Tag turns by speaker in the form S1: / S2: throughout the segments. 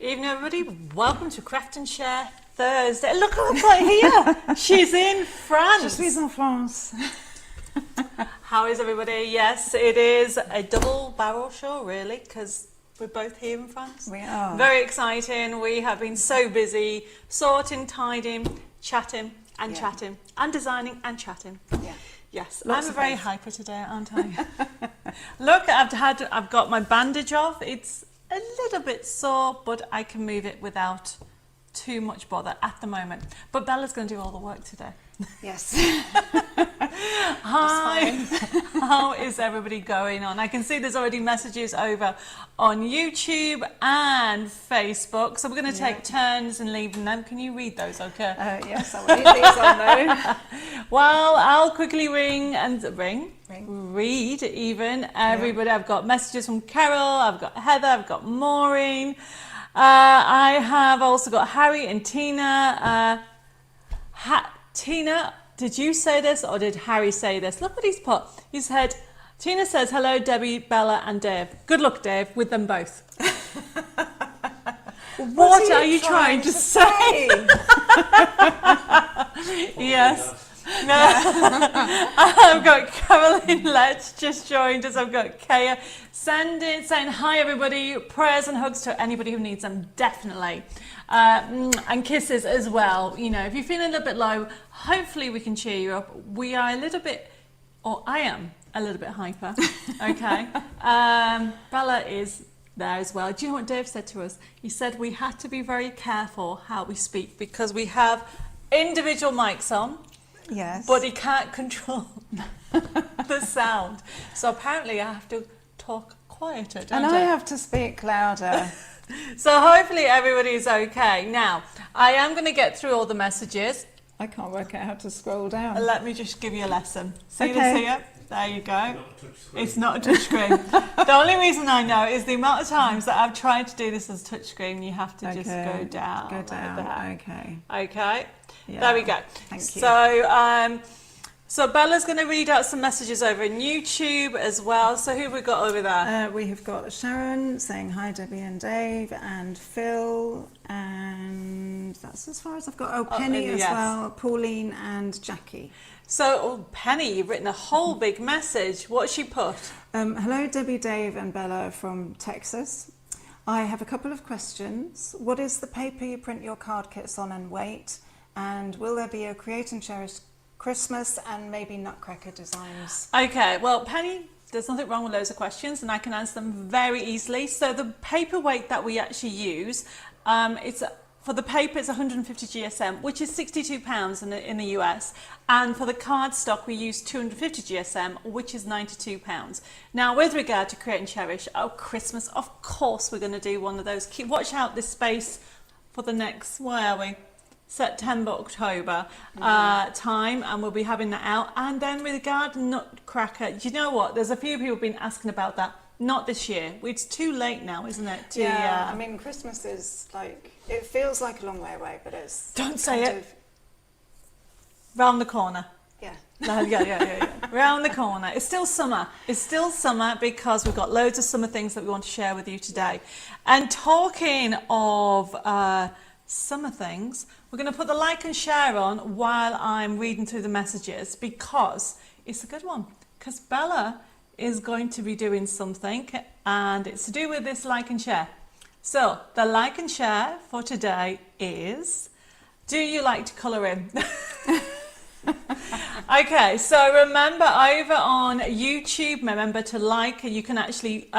S1: Evening, everybody. Welcome to Craft and Share Thursday. Look who's right here. She's in France.
S2: Je suis en France.
S1: How is everybody? Yes, it is a double barrel show, really, because we're both here in France.
S2: We are.
S1: Very exciting. We have been so busy sorting, tidying, chatting and chatting and designing and chatting.
S2: Yeah.
S1: Yes,
S2: Lots
S1: I'm
S2: of
S1: very
S2: things.
S1: hyper today, aren't I? Look, I've got my bandage off. It's a little bit sore, but I can move it without too much bother at the moment. But Bella's going to do all the work today.
S2: Yes.
S1: Hi, how is everybody going on? I can see there's already messages over on YouTube and Facebook, so we're going to take turns and leaving them. Can you read those, okay?
S2: Yes, I will leave these on though.
S1: Well, I'll quickly read even everybody. I've got messages from Carol, I've got Heather, I've got Maureen. I have also got Harry and Tina. Tina, did you say this or did Harry say this? Look what he's put. He said, Tina says, hello, Debbie, Bella and Dave. Good luck, Dave, with them both. What are you trying to say? Yes. No. I've got Caroline Letch just joined us. I've got Kaya saying hi everybody, prayers and hugs to anybody who needs them, definitely. And kisses as well. You know, if you're feeling a little bit low, hopefully we can cheer you up. We are a little bit, or I am a little bit hyper, okay? Bella is there as well. Do you know what Dave said to us? He said we had to be very careful how we speak because we have individual mics on.
S2: Yes.
S1: But he can't control the sound. So apparently I have to talk quieter, don't
S2: And I have to speak louder.
S1: So hopefully everybody's okay. Now, I am going to get through all the messages.
S2: I can't work out how to scroll down.
S1: Let me just give you a lesson. See
S2: Okay.
S1: this here? There you go. It's not a touch screen. The only reason I know is the amount of times that I've tried to do this as touch screen. You have to just go down.
S2: Go
S1: like
S2: down.
S1: that.
S2: Okay.
S1: Okay.
S2: Yeah.
S1: There we go.
S2: Thank you.
S1: So Bella's going to read out some messages over in YouTube as well. So who have we got over there?
S2: We have got Sharon saying hi, Debbie and Dave, and Phil, and that's as far as I've got. Oh, Penny as well, Pauline and Jackie.
S1: So, Penny, you've written a whole big message. What's she put?
S2: Hello, Debbie, Dave and Bella from Texas. I have a couple of questions. What is the paper you print your card kits on and weight? And will there be a Create and Cherish Christmas and maybe Nutcracker designs?
S1: Okay, well, Penny, there's nothing wrong with loads of questions and I can answer them very easily. So the paper weight that we actually use, for the paper it's 150 GSM, which is £62 in the US. And for the cardstock we use 250 GSM, which is £92. Now with regard to Create and Cherish, Christmas, of course we're going to do one of those. Watch out this space for the next, where are we? September, October time, and we'll be having that out. And then with regard to Nutcracker, do you know what? There's a few people who've been asking about that. Not this year. It's too late now, isn't it?
S2: I mean, Christmas is like, it feels like a long way away, but it's...
S1: Don't say it. Round the corner.
S2: Yeah.
S1: No, yeah. Round the corner. It's still summer. It's still summer because we've got loads of summer things that we want to share with you today. And talking of summer things, we're going to put the like and share on while I'm reading through the messages because it's a good one. Because Bella is going to be doing something and it's to do with this like and share. So the like and share for today is, do you like to colour in? Okay, so remember over on YouTube, remember to like, you can actually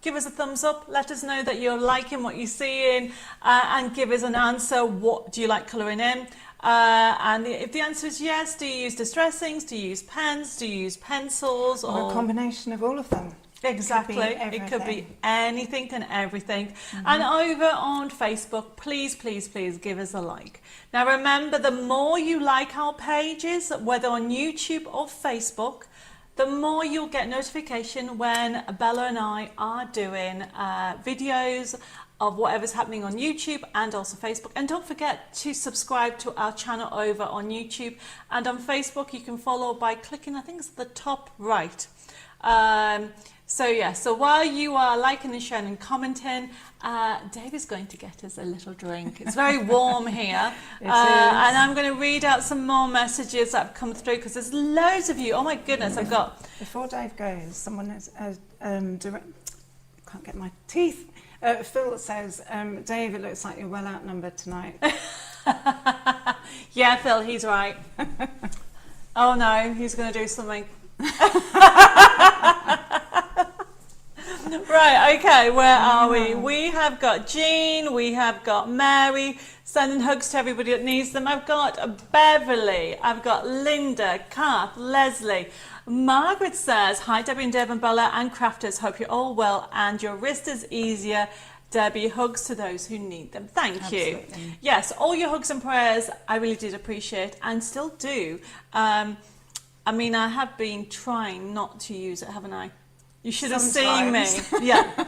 S1: give us a thumbs up, let us know that you're liking what you're seeing and give us an answer. What do you like colouring in? And if the answer is yes, do you use distressings, do you use pens, do you use pencils?
S2: Or a combination of all of them.
S1: Exactly, it could be anything and everything. And over on Facebook, please give us a like. Now remember, the more you like our pages, whether on YouTube or Facebook, the more you'll get notification when Bella and I are doing videos of whatever's happening on YouTube and also Facebook. And don't forget to subscribe to our channel over on YouTube, and on Facebook you can follow by clicking, I think it's the top right. So yeah, so while you are liking and sharing and commenting, Dave is going to get us a little drink. It's very warm here.
S2: It is.
S1: And I'm going to read out some more messages that have come through because there's loads of you. Oh my goodness, I've got...
S2: Before Dave goes, someone has... can't get my teeth. Phil says, Dave, it looks like you're well outnumbered tonight.
S1: Yeah, Phil, he's right. Oh no, he's going to do something. Right, okay, where are we? We have got Jean, we have got Mary, sending hugs to everybody that needs them. I've got Beverly, I've got Linda, Kath, Leslie. Margaret says, hi Debbie and Dave and Bella and crafters, hope you're all well and your wrist is easier. Debbie, hugs to those who need them. Thank you. Yes, all your hugs and prayers I really did appreciate and still do. I mean, I have been trying not to use it, haven't I? You should have seen me. Yeah.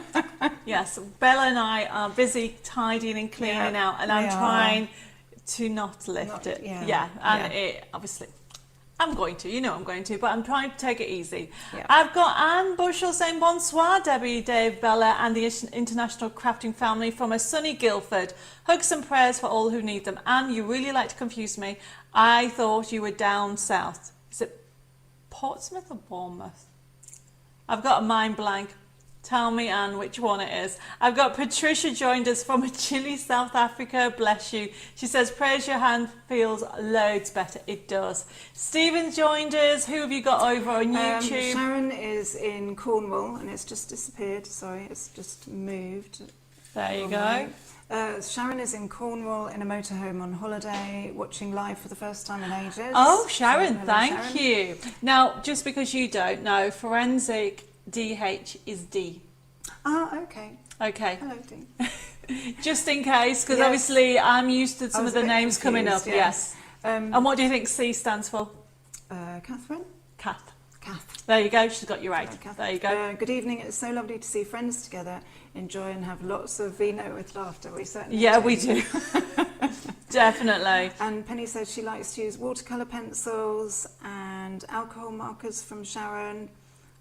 S1: Yes, Bella and I are busy tidying and cleaning out, and I'm trying to not lift it. It obviously, I'm going to, you know I'm going to, but I'm trying to take it easy. Yeah. I've got Anne Bushell saying, bonsoir, Debbie, Dave, Bella, and the international crafting family from a sunny Guildford. Hugs and prayers for all who need them. Anne, you really like to confuse me. I thought you were down south. Is it Portsmouth or Bournemouth? I've got a mind blank. Tell me, Anne, which one it is. I've got Patricia joined us from Chile, South Africa. Bless you. She says, praise your hand feels loads better. It does. Stephen joined us. Who have you got over on YouTube?
S2: Sharon is in Cornwall and it's just disappeared. Sorry, it's just moved.
S1: There you go.
S2: Sharon is in Cornwall in a motorhome on holiday, watching live for the first time in ages.
S1: Oh, Sharon,
S2: so,
S1: thank
S2: Sharon.
S1: you. Now, just because you don't know, forensic DH is D.
S2: Ah, okay.
S1: Okay.
S2: Hello, D.
S1: Just in case, because obviously I'm used to some of the names coming up. Yes. And what do you think C stands for?
S2: Catherine?
S1: Kath.
S2: Kath.
S1: There you go, she's got you right. There you go.
S2: Good evening, it's so lovely to see friends together, enjoy and have lots of vino with laughter. We certainly do.
S1: We do. Definitely.
S2: And Penny says she likes to use watercolour pencils and alcohol markers from Sharon.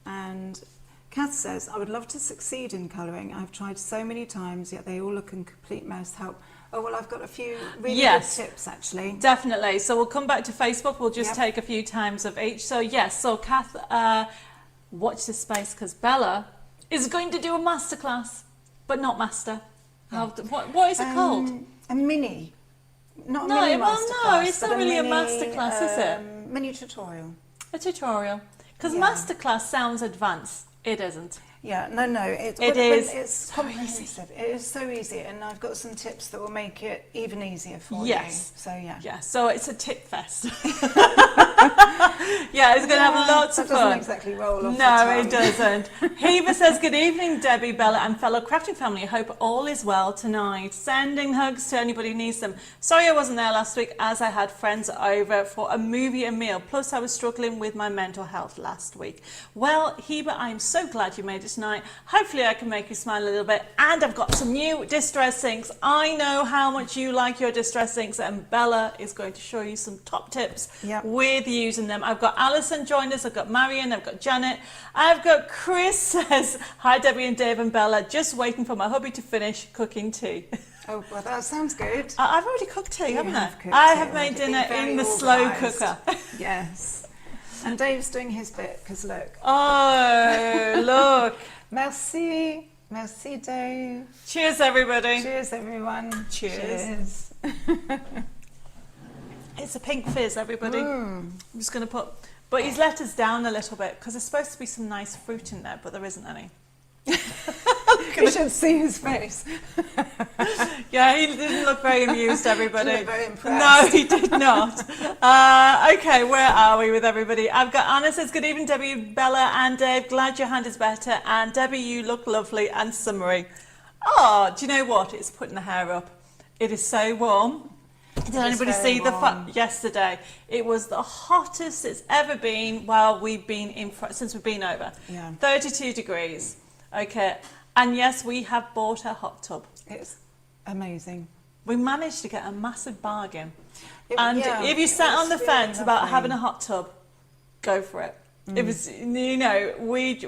S2: And Kath says, I would love to succeed in colouring. I've tried so many times, yet they all look in complete mess. Help. Oh, well, I've got a few really good tips, actually.
S1: Definitely. So we'll come back to Facebook. We'll just take a few times of each. So, yes. So, Kath, watch this space because Bella is going to do a masterclass, but not master. Yeah. What is it called?
S2: A mini. Not a mini masterclass.
S1: No, it's not really a masterclass, is it?
S2: Mini tutorial.
S1: A tutorial. Because masterclass sounds advanced. It isn't.
S2: Yeah, no,
S1: It's
S2: comprehensive. It is so easy, and I've got some tips that will make it even easier for you. So yeah,
S1: so it's a tip fest. It's going to have lots of fun.
S2: That doesn't exactly roll off the
S1: No,
S2: tongue.
S1: it doesn't. Heva says, good evening, Debbie, Bella, and fellow crafting family. I hope all is well tonight. Sending hugs to anybody who needs them. Sorry I wasn't there last week as I had friends over for a movie and meal. Plus, I was struggling with my mental health last week. Well, Heba, I'm so glad you made it tonight. Hopefully I can make you smile a little bit. And I've got some new distress sinks. I know how much you like your distress sinks, and Bella is going to show you some top tips with using them. I've got Alison joined us, I've got Marion, I've got Janet, I've got Chris says, hi Debbie and Dave and Bella, just waiting for my hubby to finish cooking tea.
S2: Oh, well, that sounds good.
S1: I've already cooked tea, haven't I? I have made dinner in the slow cooker.
S2: Yes. And Dave's doing his bit, because look.
S1: Oh, look.
S2: Merci. Merci, Dave.
S1: Cheers, everybody.
S2: Cheers, everyone.
S1: Cheers. It's a pink fizz, everybody. I'm just going to put... But he's let us down a little bit, because there's supposed to be some nice fruit in there, but there isn't any.
S2: You should see his face.
S1: Yeah, he didn't look very amused, everybody.
S2: He didn't look very impressed.
S1: No, he did not. Okay, where are we with everybody? I've got Anna says, good evening, Debbie, Bella and Dave. Glad your hand is better. And Debbie, you look lovely and summery. Oh, do you know what? It's putting the hair up. It is so warm. Did anybody see yesterday? It was the hottest it's ever been while we've been since we've been over. Yeah. 32 degrees. Okay. And yes, we have bought a hot tub.
S2: It's amazing.
S1: We managed to get a massive bargain. If you sat on the fence about having a hot tub, go for it. It was, you know, we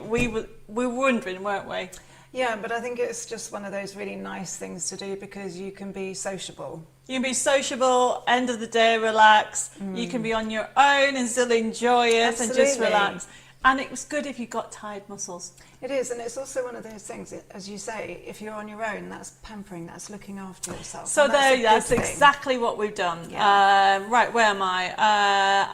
S1: were wondering, weren't we?
S2: Yeah, but I think it's just one of those really nice things to do because you can be sociable.
S1: You can be sociable, end of the day, relax. You can be on your own and still enjoy it and just relax. And it was good if you got tired muscles.
S2: It is, and it's also one of those things, as you say, if you're on your own, that's pampering, that's looking after yourself.
S1: So that's exactly what we've done.
S2: Yeah.
S1: Right, where am I?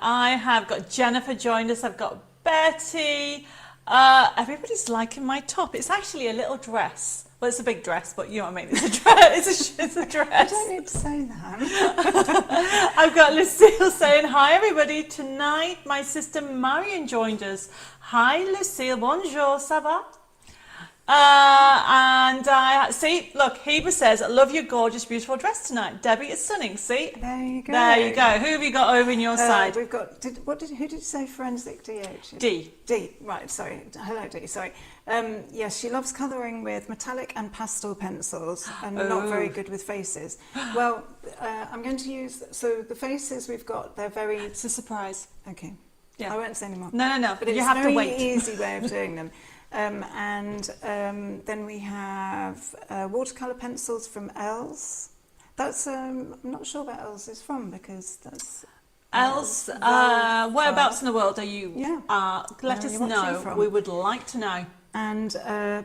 S1: I have got Jennifer joined us, I've got Betty. Everybody's liking my top. It's actually a little dress. Well, it's a big dress, but you know what I mean. It's a dress. It's a dress.
S2: I don't need to say that.
S1: I've got Lucille saying, hi everybody. Tonight, my sister Marion joined us. Hi Lucille, bonjour, ça va? And I see, look, Heba says, I love your gorgeous, beautiful dress tonight. Debbie, it's stunning. See?
S2: There you go.
S1: There you go. Who have you got over in your side?
S2: We've got, who did you say forensic DH?
S1: D,
S2: right, sorry. Hello, D, sorry. Yes, she loves colouring with metallic and pastel pencils and not very good with faces. Well, I'm going to use, so the faces we've got, they're very...
S1: It's a surprise.
S2: Okay.
S1: Yeah.
S2: I won't say any more.
S1: No.
S2: But it's
S1: you have to wait.
S2: a very easy way of doing them. Then we have watercolour pencils from Els. That's I'm not sure where Els is from because that's
S1: Els. Whereabouts in the world are you?
S2: Yeah.
S1: Let us know. We would like to know.
S2: And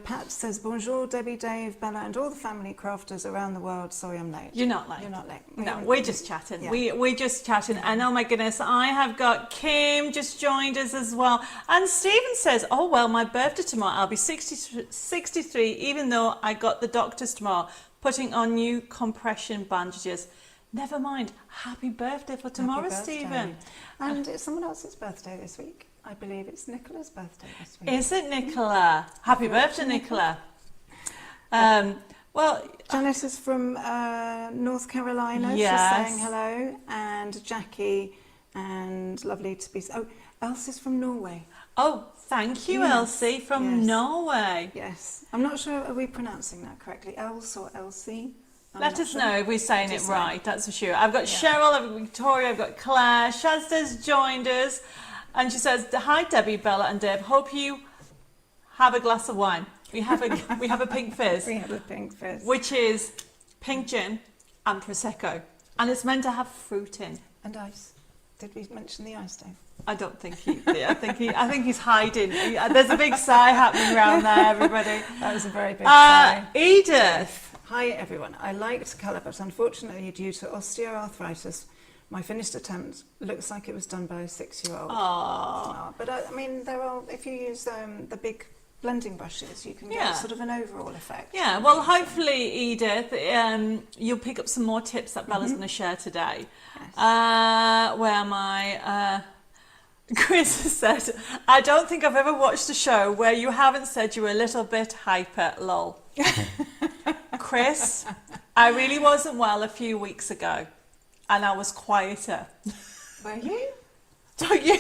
S2: Pat says, bonjour, Debbie, Dave, Bella, and all the family crafters around the world. Sorry, I'm late.
S1: You're not late.
S2: You're not late.
S1: No, we're just chatting.
S2: Yeah.
S1: We're just chatting. And oh my goodness, I have got Kim just joined us as well. And Stephen says, oh, well, my birthday tomorrow. I'll be 63, even though I got the doctors tomorrow, putting on new compression bandages. Never mind. Happy birthday for tomorrow, Stephen.
S2: And it's someone else's birthday this week. I believe it's Nicola's birthday this week.
S1: Is it, Nicola? Happy birthday, Nicola. Well,
S2: Janice is from North Carolina.
S1: Yes.
S2: She's saying hello. And Jackie, and lovely to be... Oh, Else is from Norway.
S1: oh, thank you,
S2: Yes.
S1: Elsie from Norway.
S2: Yes. I'm not sure, are we pronouncing that correctly? Else or Elsie?
S1: Let us know if we're saying it right, that's for sure. I've got
S2: Yeah.
S1: Cheryl, I've got Victoria, I've got Claire. Shazda's joined us. And she says, hi, Debbie, Bella and Dave. Hope you have a glass of wine. We have a pink fizz.
S2: We have a pink fizz.
S1: Which is pink gin and Prosecco. And it's meant to have fruit in.
S2: And ice. Did we mention the ice, Dave?
S1: I don't think he did. I think he's hiding. There's a big sigh happening around there, everybody.
S2: That was a very big sigh.
S1: Edith.
S2: Hi, everyone. I like to colour, but unfortunately, due to osteoarthritis, my finished attempt looks like it was done by a 6-year-old.
S1: Aww.
S2: But I mean, there are, if you use the big blending brushes, you can get sort of an overall effect.
S1: Yeah, well, hopefully, Edith, you'll pick up some more tips that Bella's going to share today.
S2: Yes.
S1: Where am I? Chris has said, I don't think I've ever watched a show where you haven't said you were a little bit hyper, lol. Chris, I really wasn't well a few weeks ago. And I was quieter.
S2: Were you?
S1: Don't you?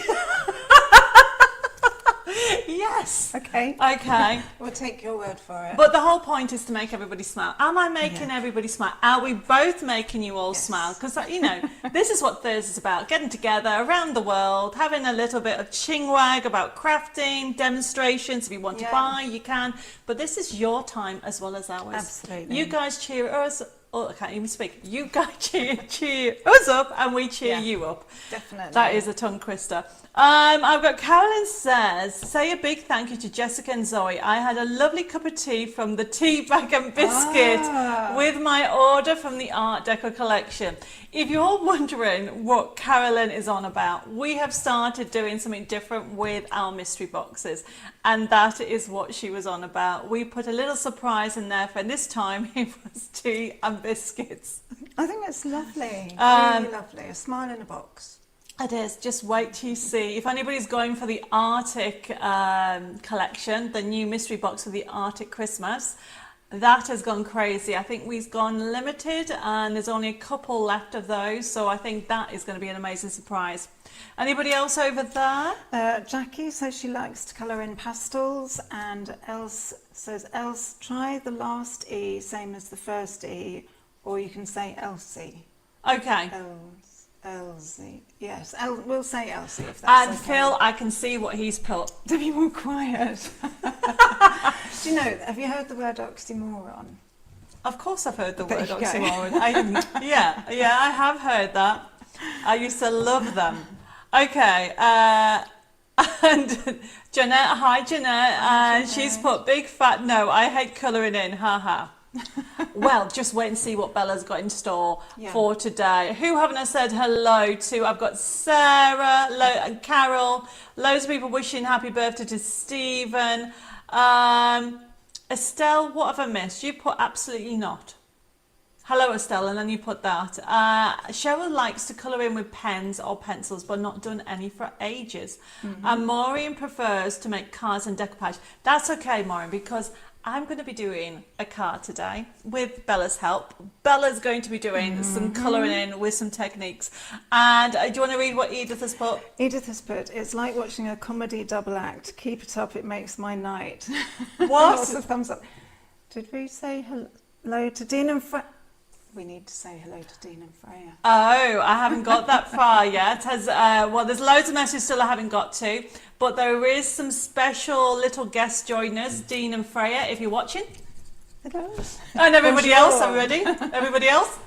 S1: Yes.
S2: Okay.
S1: Okay.
S2: We'll take your word for it.
S1: But the whole point is to make everybody smile. Am I making everybody smile? Are we both making you all smile? Because, you know, this is what Thursday's about. Getting together around the world, having a little bit of chingwag about crafting, demonstrations. If you want to buy, you can. But this is your time as well as ours.
S2: Absolutely.
S1: You guys cheer us. Oh, I can't even speak. You guys cheer us up and we cheer you up.
S2: Definitely.
S1: That is a tongue twister. I've got Carolyn says, say a big thank you to Jessica and Zoe. I had a lovely cup of tea from the Tea Bag and Biscuit with my order from the Art Deco collection. If you're wondering what Carolyn is on about, we have started doing something different with our mystery boxes. And that is what she was on about. We put a little surprise in there for this time. It was tea and biscuits.
S2: I think it's lovely. Really lovely. A smile in a box.
S1: It is. Just wait till you see. If anybody's going for the Arctic collection, the new mystery box for the Arctic Christmas, that has gone crazy. I think we've gone limited and there's only a couple left of those. So I think that is going to be an amazing surprise. Anybody else over there?
S2: Jackie says she likes to colour in pastels, and Else says, Else, try the last E, same as the first E, or you can say Elsie.
S1: Okay.
S2: Els. Elsie. Yes, we'll say Elsie if that's
S1: And
S2: okay.
S1: Phil, I can see what he's put.
S2: To be more quiet. Do you know, have you heard the word oxymoron?
S1: Of course I've heard the
S2: There
S1: word
S2: you go.
S1: oxymoron. Yeah, I have heard that. I used to love them. Okay, and Jeanette, hi Jeanette, and she's put big fat no, I hate colouring in, haha. Well, just wait and see what Bella's got in store for today. Who haven't I said hello to? I've got Sarah and Carol, loads of people wishing happy birthday to Stephen. Estelle, what have I missed? You put absolutely not. Hello Estelle, and then you put that. Cheryl likes to colour in with pens or pencils, but not done any for ages. And Maureen prefers to make cards and decoupage. That's okay, Maureen, because I'm going to be doing a card today with Bella's help. Bella's going to be doing some colouring in with some techniques. And do you want to read what Edith has put?
S2: Edith has put, it's like watching a comedy double act. Keep it up, it makes my night.
S1: What?
S2: Lots of thumbs up. Did we say hello to Dean and Freya? We need to say hello to Dean and Freya.
S1: Oh, I haven't got that far yet. Well, there's loads of messages still I haven't got to, but there is some special little guest joiners, Dean and Freya, if you're watching.
S2: Hello.
S1: And everybody
S2: Bonjour.
S1: else, are we ready? Everybody else?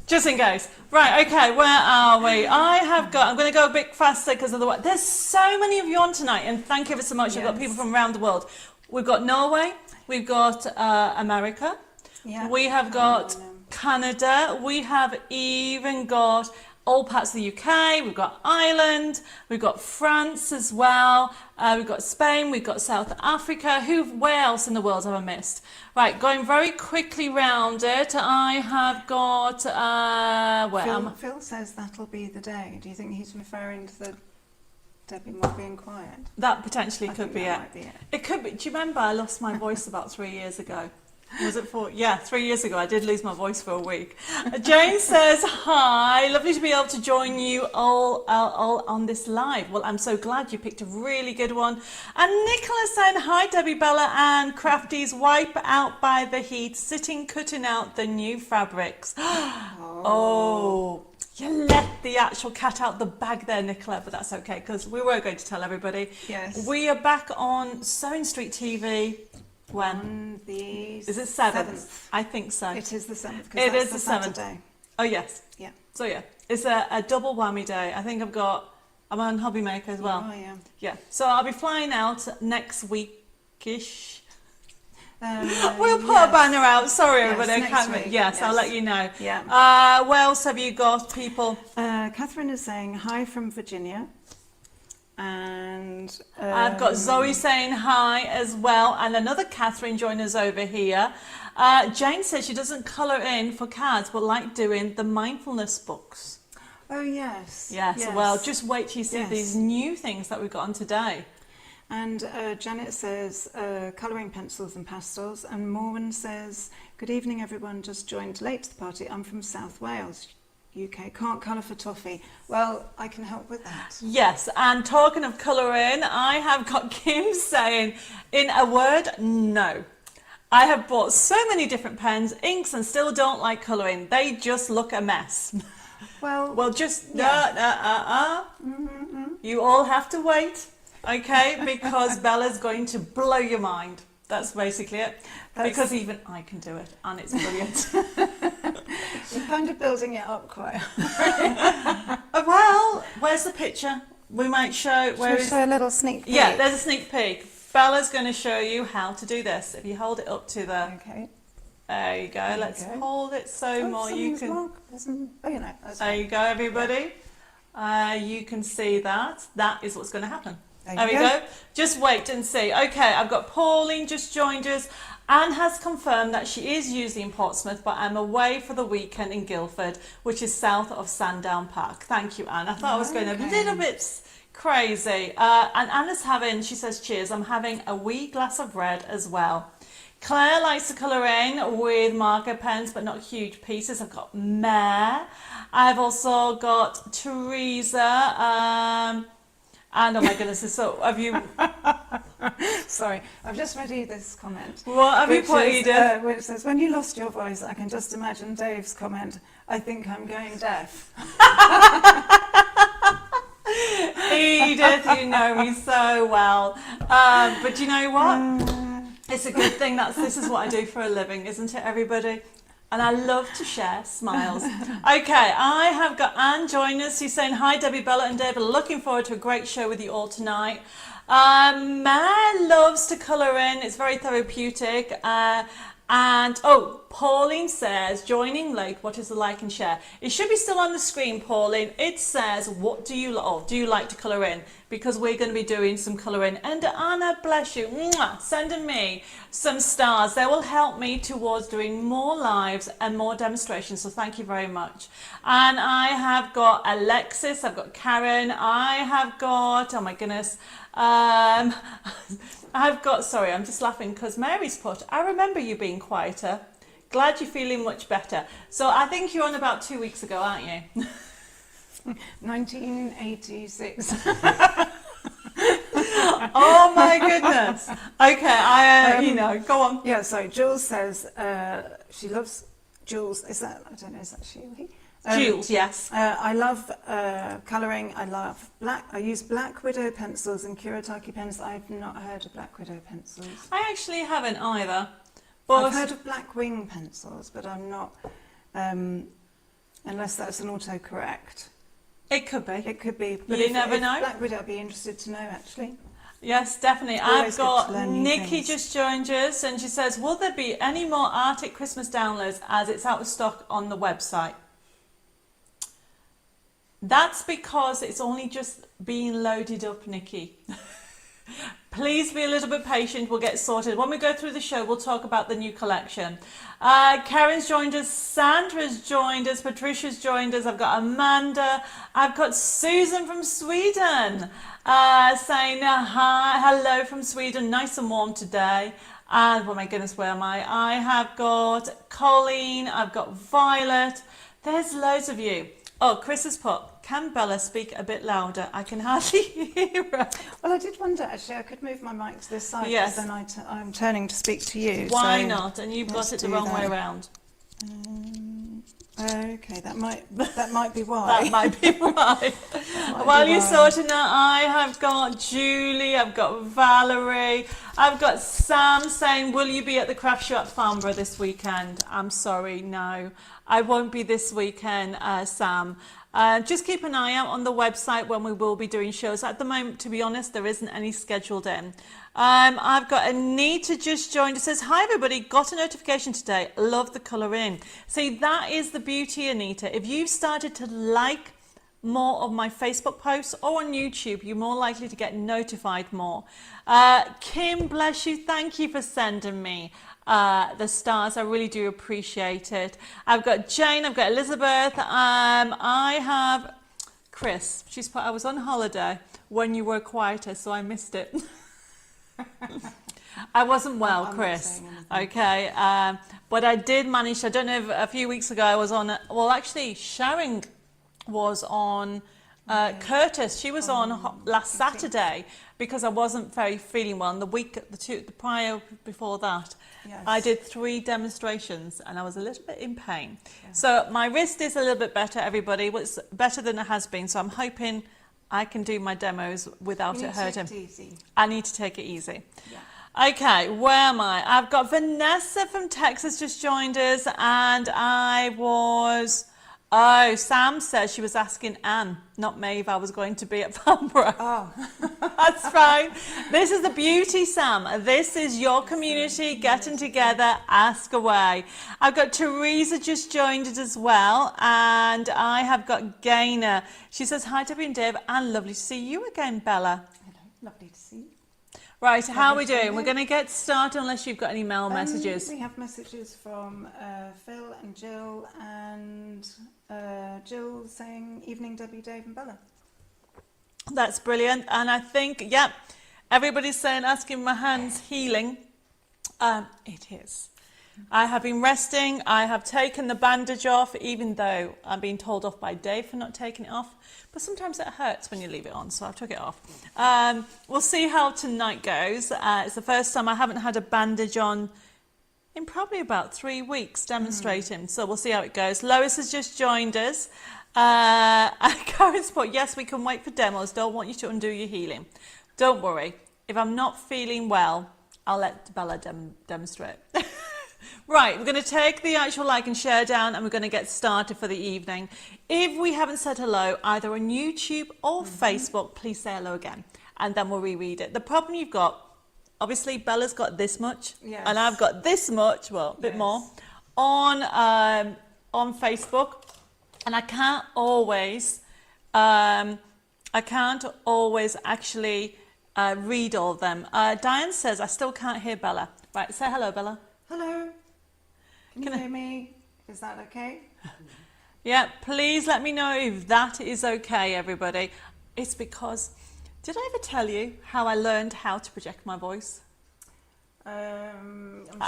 S1: Just in case. Right, okay, where are we? I'm going to go a bit faster because otherwise, there's so many of you on tonight, and thank you ever so much. We've got people from around the world. We've got Norway, we've got America.
S2: Yeah.
S1: We have got Canada, we have even got all parts of the UK, we've got Ireland, we've got France as well, we've got Spain, we've got South Africa. Where else in the world have I missed? Right, going very quickly round it, I have got,
S2: Phil says that'll be the day. Do you think he's referring to the Debbie Moore being quiet?
S1: That potentially
S2: I
S1: could
S2: think
S1: be
S2: that
S1: it.
S2: might be it.
S1: It could be. Do you remember I lost my voice about 3 years ago? Was it 4? Yeah, 3 years ago I did lose my voice for a week. Jane says, hi, lovely to be able to join you all on this live. Well, I'm so glad you picked a really good one. And Nicola saying, hi Debbie, Bella and Crafties, wipe out by the heat, sitting cutting out the new fabrics. Oh, you let the actual cat out the bag there, Nicola, but that's okay because we were going to tell everybody.
S2: Yes.
S1: We are back on Sewing Street TV. When?
S2: On the
S1: Is it 7th? I think so.
S2: It is the 7th.
S1: It is the 7th.
S2: Saturday.
S1: Oh, yes.
S2: Yeah.
S1: So, yeah, it's a double whammy day. I think I'm on Hobby Maker as well.
S2: Oh, yeah.
S1: Yeah. So I'll be flying out next week-ish. We'll put a banner out. Sorry, everybody. I
S2: next
S1: can't.
S2: week.
S1: Yes, I'll let you know.
S2: Yeah.
S1: What else have you got, people?
S2: Catherine is saying hi from Virginia. And
S1: I've got Zoe saying hi as well, and another Catherine joined us over here. Jane says she doesn't colour in for cards, but like doing the mindfulness books.
S2: Oh, yes.
S1: Yes. Well, just wait till you see
S2: Yes.
S1: these new things that we've got on today.
S2: And Janet says colouring pencils and pastels. And Maureen says, good evening, everyone. Just joined late to the party. I'm from South Wales, UK. Can't colour for toffee. Well, I can help with that.
S1: Yes, and talking of colouring, I have got Kim saying, in a word, no. I have bought so many different pens, inks, and still don't like colouring. They just look a mess.
S2: Well,
S1: just, you all have to wait, okay, because Bella's going to blow your mind. That's basically it. Because even I can do it, and it's brilliant.
S2: You're kind of building it up quite.
S1: Well, where's the picture? We might show.
S2: Shall we show a little sneak peek?
S1: Yeah, there's a sneak peek. Bella's going to show you how to do this. If you hold it up to the...
S2: Okay.
S1: There you go. Let's hold it so more you can...
S2: Oh, you know.
S1: There you go, everybody. You can see that. That is what's going to happen. There we go. Just wait and see. Okay, I've got Pauline just joined us. Anne has confirmed that she is usually in Portsmouth, but I'm away for the weekend in Guildford, which is south of Sandown Park. Thank you, Anne. I thought I was going a little bit crazy. And Anna's having, she says, cheers, I'm having a wee glass of red as well. Claire likes to colour in with marker pens, but not huge pieces. I've got Mare. I've also got Teresa. And oh my goodness, so have you...
S2: Sorry, I've just read you this comment.
S1: What have you put, Edith?
S2: Which says, when you lost your voice, I can just imagine Dave's comment, I think I'm going deaf.
S1: Edith, you know me so well. But you know what? It's a good thing this is what I do for a living, isn't it, everybody? And I love to share smiles. Okay, I have got Anne joining us. She's saying, hi, Debbie, Bella and David. Looking forward to a great show with you all tonight. Mare loves to colour in. It's very therapeutic. Pauline says, joining late, what is the like and share? It should be still on the screen, Pauline. It says, what do you like to colour in? Because we're going to be doing some colouring. And Anna, bless you, sending me some stars. They will help me towards doing more lives and more demonstrations. So thank you very much. And I have got Alexis, I've got Karen, I have got, oh my goodness, sorry, I'm just laughing because Mary's put, I remember you being quieter. Glad you're feeling much better. So I think you're on about 2 weeks ago, aren't you?
S2: 1986.
S1: Oh my goodness. Okay, go on.
S2: Yeah, so Jules says she loves Jules. Is that she or he?
S1: Jules, yes.
S2: I love colouring. I use Black Widow pencils and Kuretake pens. I've not heard of Black Widow pencils.
S1: I actually haven't either. But
S2: I've heard of Black Wing pencils, but I'm not, unless that's an autocorrect.
S1: It could be.
S2: It could be. But
S1: You never know.
S2: Black Widow, I'd be interested to know, actually.
S1: Yes, definitely.
S2: Always
S1: I've got
S2: good to learn new
S1: Nikki
S2: things.
S1: just joined us and she says, will there be any more Arctic Christmas downloads as it's out of stock on the website? That's because it's only just being loaded up, Nikki. Please be a little bit patient. We'll get sorted. When we go through the show, we'll talk about the new collection. Karen's joined us. Sandra's joined us. Patricia's joined us. I've got Amanda. I've got Susan from Sweden saying hi, hello from Sweden. Nice and warm today. And oh my goodness, where am I? I have got Colleen. I've got Violet. There's loads of you. Oh, Chris has put, can Bella speak a bit louder? I can hardly hear her.
S2: Well, I did wonder, actually, I could move my mic to this side.
S1: Yes.
S2: Then I'm turning to speak to you.
S1: Why
S2: so
S1: not? And you've got
S2: let's
S1: it the
S2: do
S1: wrong
S2: that.
S1: way around.
S2: Okay, that might be why.
S1: That might be why. While you're sorting that, I have got Julie, I've got Valerie, I've got Sam saying, will you be at the craft show at Farnborough this weekend? I'm sorry, no. I won't be this weekend, Sam. Just keep an eye out on the website when we will be doing shows. At the moment, to be honest, there isn't any scheduled in. I've got Anita just joined. It says, hi everybody, got a notification today. Love the colour in. See, that is the beauty, Anita. If you've started to like more of my Facebook posts or on YouTube, you're more likely to get notified more. Kim, bless you. Thank you for sending me the stars. I really do appreciate it. I've got Jane, I've got Elizabeth, I have Chris. She's put, I was on holiday when you were quieter, so I missed it. I wasn't well, Chris. Okay, but I did manage. I don't know if a few weeks ago I was on. Well, actually, Sharon was on. Curtis, she was on last Saturday because I wasn't very feeling well. And the prior before that, yes. I did 3 demonstrations and I was a little bit in pain. Yeah. So my wrist is a little bit better, everybody. Well, it's better than it has been. So I'm hoping I can do my demos without it hurting.
S2: Take it easy.
S1: I need to take it easy. Yeah. Okay, where am I? I've got Vanessa from Texas just joined us, and I was. Oh, Sam says she was asking Anne, not me, if I was going to be at Farnborough. Oh. That's fine. This is the beauty, Sam. This is your community getting together. Ask away. I've got Teresa just joined us as well. And I have got Gaynor. She says, hi, Debbie and Dave. And lovely to see you again, Bella.
S2: Hello. Lovely to see you.
S1: Right, how are we doing? We're going to get started unless you've got any mail messages.
S2: We have messages from Phil and Jill, and Jill saying, evening Debbie, Dave and Bella.
S1: That's brilliant. And I think, yeah, everybody's saying, asking my hands healing. It is. I have been resting. I have taken the bandage off, even though I'm being told off by Dave for not taking it off. But sometimes it hurts when you leave it on, so I took it off. We'll see how tonight goes. It's the first time I haven't had a bandage on in probably about 3 weeks demonstrating. So we'll see how it goes. Lois has just joined us. Karen's put, yes, we can wait for demos. Don't want you to undo your healing. Don't worry. If I'm not feeling well, I'll let Bella demonstrate. Right, we're going to take the actual like and share down and we're going to get started for the evening. If we haven't said hello, either on YouTube or Facebook, please say hello again. And then we'll reread it. The problem you've got, obviously Bella's got this much.
S2: Yes.
S1: And I've got this much, well, a bit more, on Facebook. And I can't always actually read all of them. Diane says, I still can't hear Bella. Right, say hello, Bella.
S2: Hello. Can you hear me? Is that okay?
S1: Yeah, please let me know if that is okay, everybody. It's because, did I ever tell you how I learned how to project my voice? I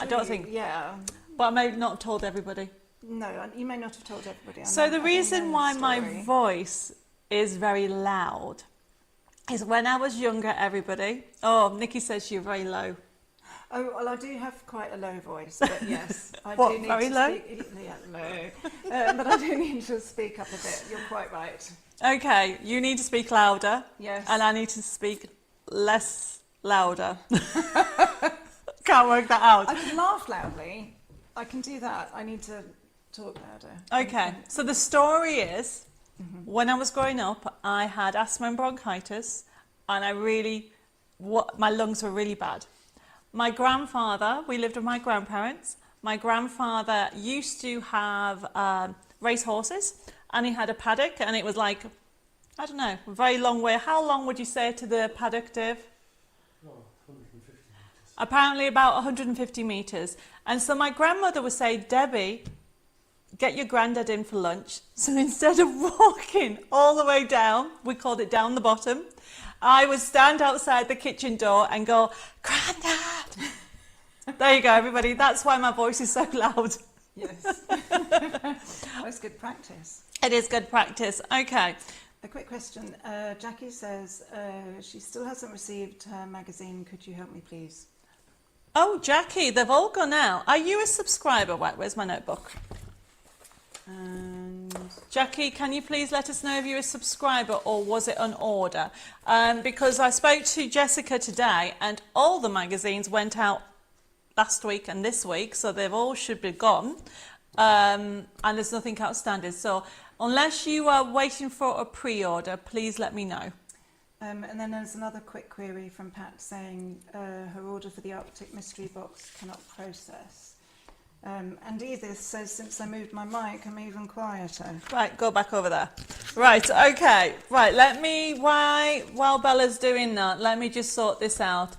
S1: don't think.
S2: Yeah.
S1: But I may not have told everybody.
S2: No, you may not have told everybody.
S1: So the reason why my voice is very loud is when I was younger, everybody. Oh, Nikki says you're very low.
S2: Oh, well, I do have quite a low voice, but yes. I
S1: What,
S2: do need
S1: very
S2: to
S1: low?
S2: Speak, yeah, low. But I do need to speak up a bit. You're quite right.
S1: Okay, you need to speak louder.
S2: Yes.
S1: And I need to speak less louder. Can't work that out.
S2: I can laugh loudly. I can do that. I need to talk louder.
S1: Okay, so the story is, when I was growing up, I had asthma and bronchitis, and my lungs were really bad. My grandfather, we lived with my grandparents. My grandfather used to have race horses, and he had a paddock, and it was like, I don't know, a very long way. How long would you say to the paddock, Dave?
S3: Oh, 150 metres.
S1: Apparently about 150 metres. And so my grandmother would say, Debbie, get your granddad in for lunch. So instead of walking all the way down, we called it down the bottom, I would stand outside the kitchen door and go, Granddad! There you go, everybody. That's why my voice is so loud.
S2: Yes. That's good practice.
S1: It is good practice. Okay.
S2: A quick question. Jackie says she still hasn't received her magazine. Could you help me, please?
S1: Oh, Jackie, they've all gone out. Are you a subscriber? Right, where's my notebook? And Jackie, can you please let us know if you're a subscriber or was it an order? Because I spoke to Jessica today and all the magazines went out last week and this week, so they've all should be gone. And there's nothing outstanding. So unless you are waiting for a pre-order, please let me know.
S2: And then there's another quick query from Pat saying her order for the Arctic Mystery Box cannot process. And Edith says, since I moved my mic, I'm even quieter.
S1: Right, go back over there. Right, okay. Right, let me, while Bella's doing that, let me just sort this out.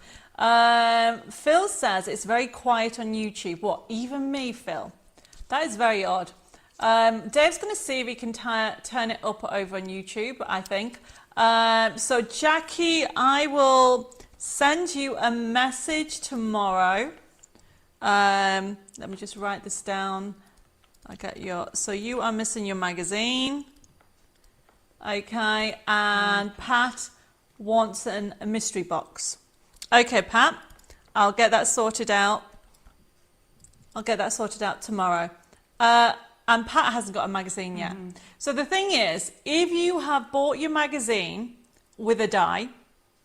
S1: Phil says it's very quiet on YouTube. What, even me, Phil? That is very odd. Dave's going to see if he can turn it up over on YouTube, I think. So, Jackie, I will send you a message tomorrow. Let me just write this down. So you are missing your magazine. Okay, and Pat wants a mystery box. Okay, Pat, I'll get that sorted out. Tomorrow. And Pat hasn't got a magazine yet. So the thing is, if you have bought your magazine with a die,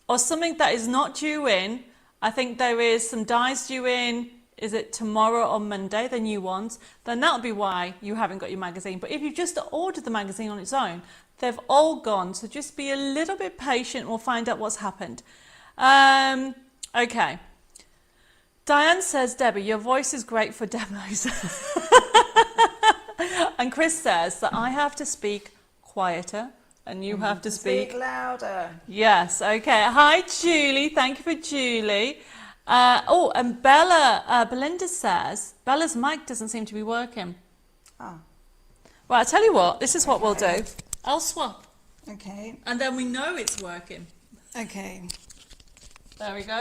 S1: or something that is not due in, I think there is some dies due in, is it tomorrow or Monday, the new ones, then that'll be why you haven't got your magazine. But if you've just ordered the magazine on its own, they've all gone. So just be a little bit patient. We'll find out what's happened. Okay. Diane says, Debbie, your voice is great for demos. And Chris says that I have to speak quieter and you have to speak
S2: louder.
S1: Yes, okay. Hi, Julie. Thank you for Julie. And Belinda says, Bella's mic doesn't seem to be working.
S2: Oh.
S1: Well, I'll tell you what, this is what we'll do. I'll swap.
S2: Okay.
S1: And then we know it's working.
S2: Okay.
S1: There we go.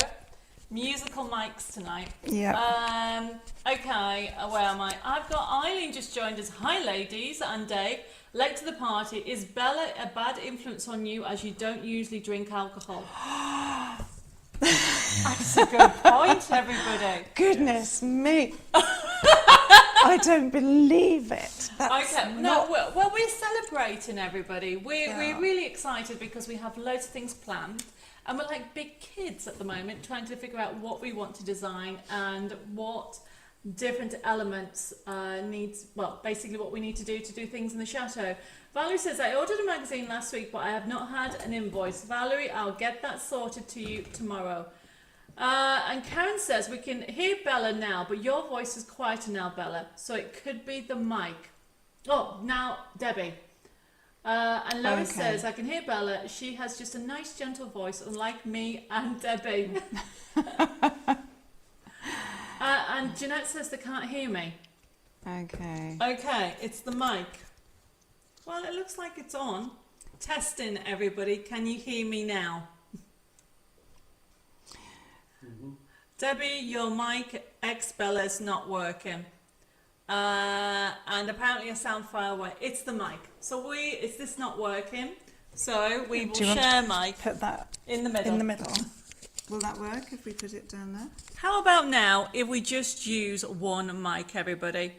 S1: Musical mics tonight.
S2: Yeah.
S1: Okay, where am I? I've got Eileen just joined us. Hi, ladies, and Dave. Late to the party. Is Bella a bad influence on you as you don't usually drink alcohol? That's a good point, everybody.
S2: Goodness me. I don't believe it. That's
S1: Okay,
S2: not...
S1: no, well, we're celebrating, everybody. We're
S2: Yeah.
S1: really excited because we have loads of things planned. And we're like big kids at the moment, trying to figure out what we want to design and what different elements basically what we need to do things in the chateau. Valerie says, I ordered a magazine last week, but I have not had an invoice. Valerie, I'll get that sorted to you tomorrow. And Karen says, we can hear Bella now, but your voice is quieter now, Bella. So it could be the mic. Oh, now, Debbie. And Lois says, I can hear Bella. She has just a nice, gentle voice, unlike me and Debbie. And Jeanette says they can't hear me.
S2: Okay.
S1: Okay, it's the mic. Well, it looks like it's on. Testing, everybody. Can you hear me now? Debbie, your mic ex Bella's not working. And apparently a sound far away. It's the mic. So is this not working? So we will share mic.
S2: Put that
S1: in the middle.
S2: In the middle. Will that work if we put it down there?
S1: How about now if we just use one mic, everybody?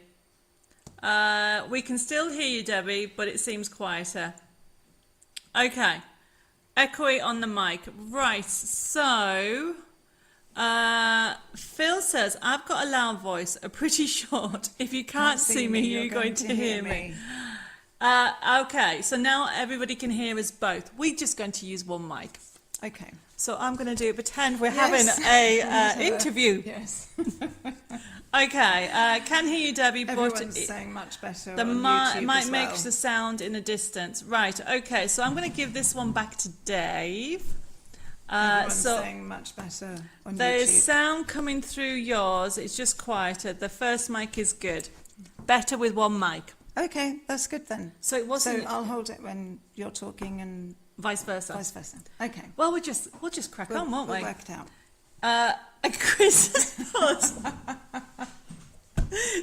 S1: We can still hear you, Debbie, but it seems quieter. Okay. Echoey on the mic. Right, so... Phil says, I've got a loud voice, a pretty short. If you can't see me, you're going to hear me. Okay, so now everybody can hear us both. We're just going to use one mic.
S2: Okay.
S1: So I'm going to do pretend we're having a interview.
S2: Yes.
S1: Okay, can hear you, Debbie,
S2: Everyone's
S1: but
S2: saying much better
S1: the
S2: on YouTube
S1: mic
S2: as
S1: makes
S2: well.
S1: the sound in a distance. Right, okay, so I'm going to give this one back to Dave.
S2: Everyone's
S1: so
S2: saying much better on
S1: there's
S2: YouTube.
S1: sound coming through yours, it's just quieter. The first mic is good. Better with one mic.
S2: Okay, that's good then.
S1: So it wasn't...
S2: So I'll hold it when you're talking and
S1: vice versa.
S2: vice versa. Okay.
S1: Well, we'll just crack on, won't
S2: we'll
S1: we?
S2: work it out.
S1: Chris has put...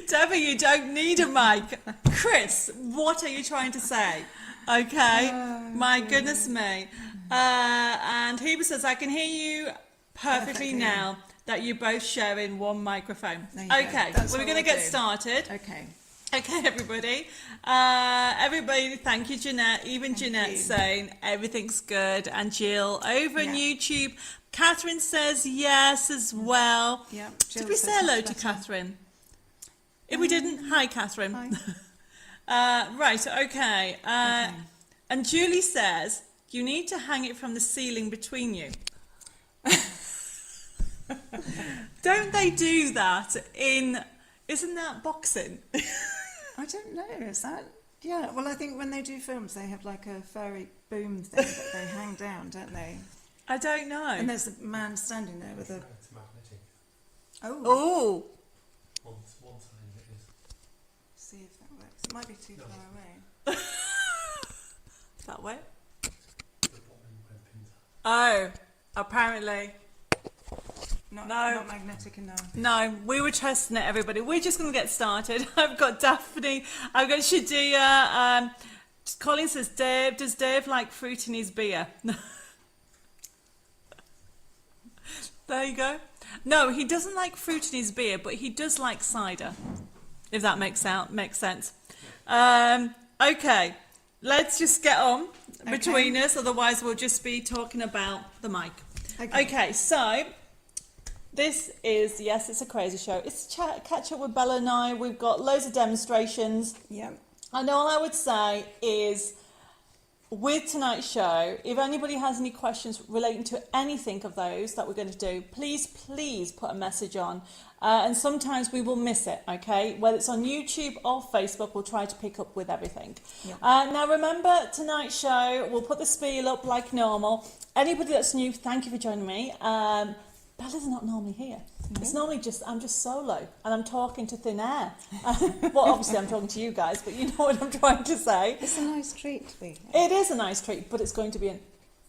S1: Debbie, you don't need a mic. Chris, what are you trying to say? Okay, my goodness me. And Huber says, I can hear you perfectly now that you're both sharing one microphone. Okay, we're going to get started.
S2: Okay.
S1: Okay, everybody. Everybody, thank you, Jeanette. Even Jeanette's saying everything's good. And Jill over on YouTube. Catherine says yes as well.
S2: Yeah.
S1: Did we say hello to Catherine? If we didn't, hi, Catherine.
S2: Hi.
S1: Right, okay. And Julie says, you need to hang it from the ceiling between you. Don't they do that isn't that boxing?
S2: I don't know, is that? Yeah, well, I think when they do films, they have like a fairy boom thing that they hang down, don't they?
S1: I don't know.
S2: And there's a man standing there with a...
S3: It's magnetic.
S1: Oh.
S3: One side of it is.
S2: See if that works. It might be too far away.
S1: That way?
S3: The bottom where the pins are.
S1: Oh, apparently.
S2: Not magnetic enough.
S1: No, we were testing it, everybody. We're just going to get started. I've got Daphne. I've got Shadia. Colin says, does Dave like fruit in his beer? There you go. No, he doesn't like fruit in his beer, but he does like cider, if that makes sense. Okay, let's just get on between us, otherwise we'll just be talking about the mic. Okay, so this is, yes, it's a crazy show. It's catch up with Bella and I. We've got loads of demonstrations.
S2: Yeah.
S1: And all I would say is, with tonight's show, if anybody has any questions relating to anything of those that we're going to do, please put a message on. And sometimes we will miss it, okay? Whether it's on YouTube or Facebook, we'll try to pick up with everything. Yeah. Now, remember, tonight's show, we'll put the spiel up like normal. Anybody that's new, thank you for joining me. Bella's not normally here. Mm-hmm. It's normally I'm just solo and I'm talking to thin air. Well, obviously I'm talking to you guys, but you know what I'm trying to say.
S2: It's a nice treat to be here.
S1: It is a nice treat, but it's going to be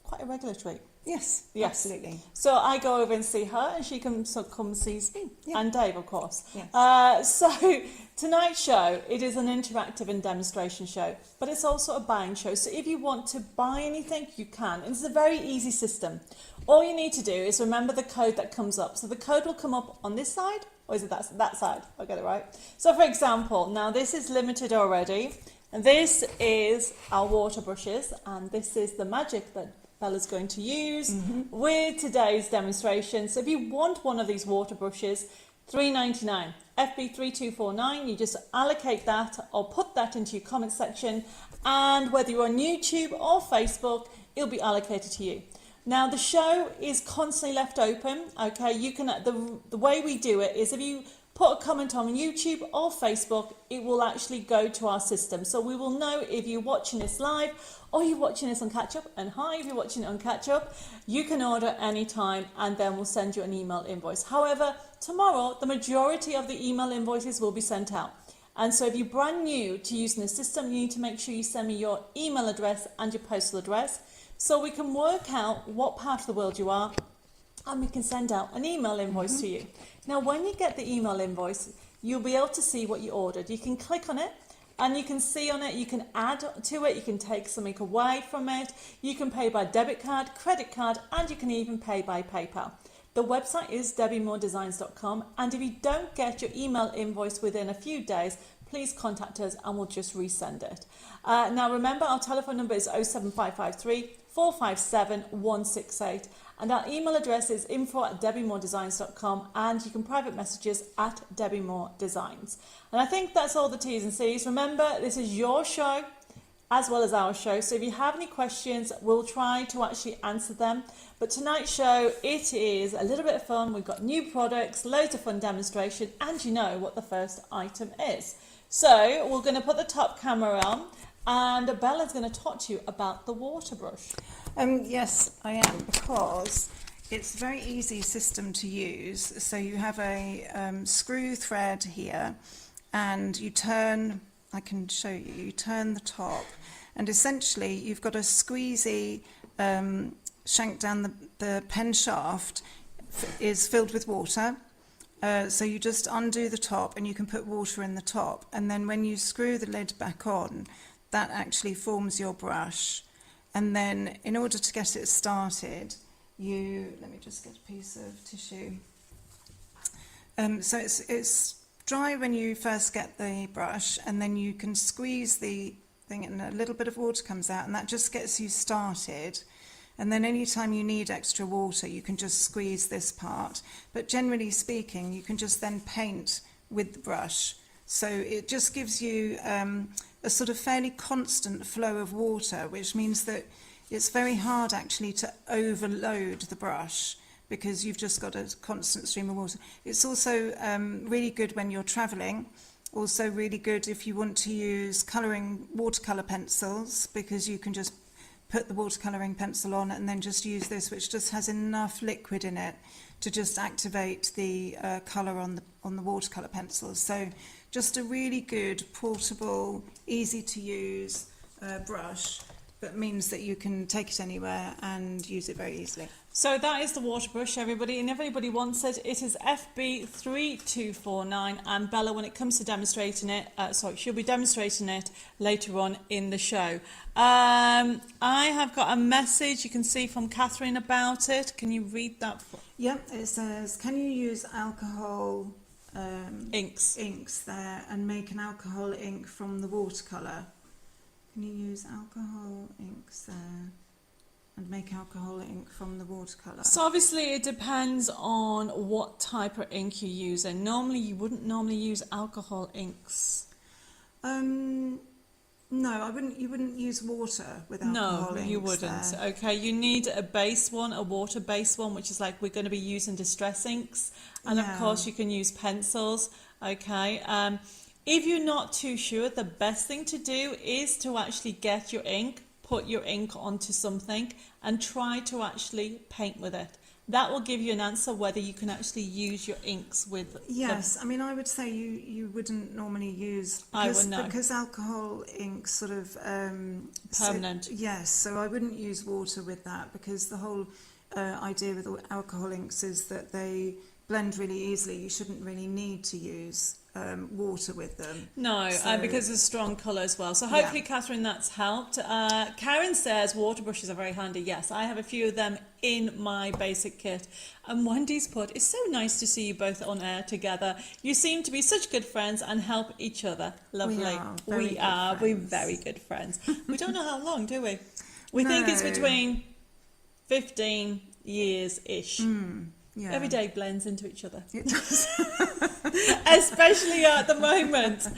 S1: quite a regular treat.
S2: Yes,
S1: Yes.
S2: absolutely.
S1: So I go over and see her, and she can come see me,
S2: Yeah.
S1: and Dave, of course.
S2: Yes.
S1: So tonight's show, it is an interactive and demonstration show, but it's also a buying show. So if you want to buy anything, you can. And it's a very easy system. All you need to do is remember the code that comes up. So the code will come up on this side, or is it that side? I'll get it right. So for example, now this is limited already. And this is our water brushes, and this is the magic that Bella's going to use with today's demonstration. So if you want one of these water brushes, $3.99, FB3249, you just allocate that or put that into your comment section, and whether you're on YouTube or Facebook, it'll be allocated to you. Now the show is constantly left open, okay? You can the way we do it is if you put a comment on YouTube or Facebook, it will actually go to our system. So we will know if you're watching this live or you're watching this on catch up. And hi, if you're watching it on catch up, you can order anytime and then we'll send you an email invoice. However, tomorrow, the majority of the email invoices will be sent out. And so if you're brand new to using the system, you need to make sure you send me your email address and your postal address so we can work out what part of the world you are, and we can send out an email invoice to you. Now, when you get the email invoice, you'll be able to see what you ordered. You can click on it and you can see on it, you can add to it, you can take something away from it, you can pay by debit card, credit card, and you can even pay by PayPal. The website is debbiemoredesigns.com, and if you don't get your email invoice within a few days, please contact us and we'll just resend it. Now remember, our telephone number is 07553 457 168, and our email address is info@debbiemoredesigns.com, and you can private messages at Debbie More Designs. And I think that's all the T's and C's. Remember, this is your show as well as our show, so if you have any questions, we'll try to actually answer them. But tonight's show, it is a little bit of fun. We've got new products, loads of fun demonstration, and you know what the first item is. So we're going to put the top camera on, and Bella's going to talk to you about the water brush.
S2: Yes, I am, because it's a very easy system to use. So you have a screw thread here, and you turn, I can show you, you turn the top, and essentially you've got a squeezy shank down the pen shaft is filled with water. So you just undo the top and you can put water in the top, and then when you screw the lid back on, that actually forms your brush. And then in order to get it started, let me just get a piece of tissue. So it's dry when you first get the brush, and then you can squeeze the thing and a little bit of water comes out, and that just gets you started. And then anytime you need extra water, you can just squeeze this part. But generally speaking, you can just then paint with the brush. So it just gives you a sort of fairly constant flow of water, which means that it's very hard actually to overload the brush because you've just got a constant stream of water. It's also really good when you're travelling. Also really good if you want to use watercolour pencils, because you can just put the watercolouring pencil on and then just use this, which just has enough liquid in it to just activate the colour on the watercolour pencils. So just a really good, portable, easy to use brush that means that you can take it anywhere and use it very easily.
S1: So that is the water brush, everybody, and if anybody wants it, it is FB3249, and Bella, when it comes to demonstrating it, she'll be demonstrating it later on in the show. I have got a message you can see from Catherine about it. Can you read that?
S2: Yeah, it says, can you use alcohol
S1: inks
S2: there and make an alcohol ink from the watercolour? Can you use alcohol inks there and make alcohol ink from the watercolour?
S1: So obviously it depends on what type of ink you use, and normally you wouldn't use alcohol inks.
S2: No, I wouldn't. You wouldn't use water with alcohol inks.
S1: No, you wouldn't.
S2: There.
S1: Okay, you need a base one, a water-based one, which is like we're going to be using distress inks, and of course you can use pencils. Okay. If you're not too sure, the best thing to do is to actually get your ink, put your ink onto something, and try to actually paint with it. That will give you an answer whether you can actually use your inks with.
S2: Yes, I mean, I would say you wouldn't normally use, because alcohol inks sort of
S1: permanent.
S2: Yes, so I wouldn't use water with that, because the whole idea with alcohol inks is that they blend really easily. You shouldn't really need to use water with them.
S1: No,
S2: So-
S1: because it's a strong colour as well. So hopefully, Catherine, that's helped. Karen says water brushes are very handy. Yes, I have a few of them in my basic kit. And Wendy's put, it's so nice to see you both on air together. You seem to be such good friends and help each other. Lovely.
S2: We are
S1: We're
S2: friends.
S1: very good friends. We don't know how long, do we? We think it's between 15 years-ish.
S2: Yeah.
S1: Every day blends into each other.
S2: It does.
S1: Especially at the moment.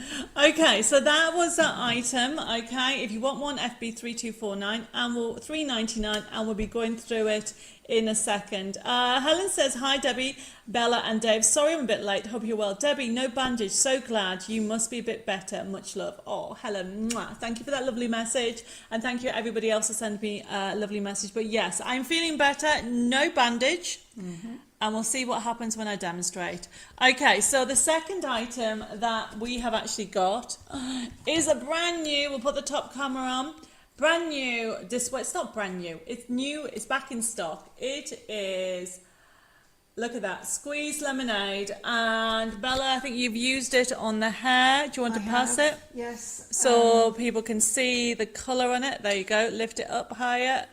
S1: Okay, so that was that item. Okay, if you want one, FB3249 and we'll $3.99, and we'll be going through it in a second. Helen says, hi Debbie, Bella and Dave. Sorry I'm a bit late. Hope you're well. Debbie, no bandage. So glad. You must be a bit better. Much love. Oh, Helen, mwah. Thank you for that lovely message. And thank you everybody else for sending me a lovely message. But yes, I'm feeling better. No bandage. And we'll see what happens when I demonstrate. Okay, so the second item that we have actually got is a brand new, we'll put the top camera on, brand new display. It's not brand new, it's new, it's back in stock. It is, look at that, squeezed lemonade. And Bella, I think you've used it on the hair. Do you want to pass it?
S2: Yes.
S1: So people can see the colour on it. There you go, lift it up higher.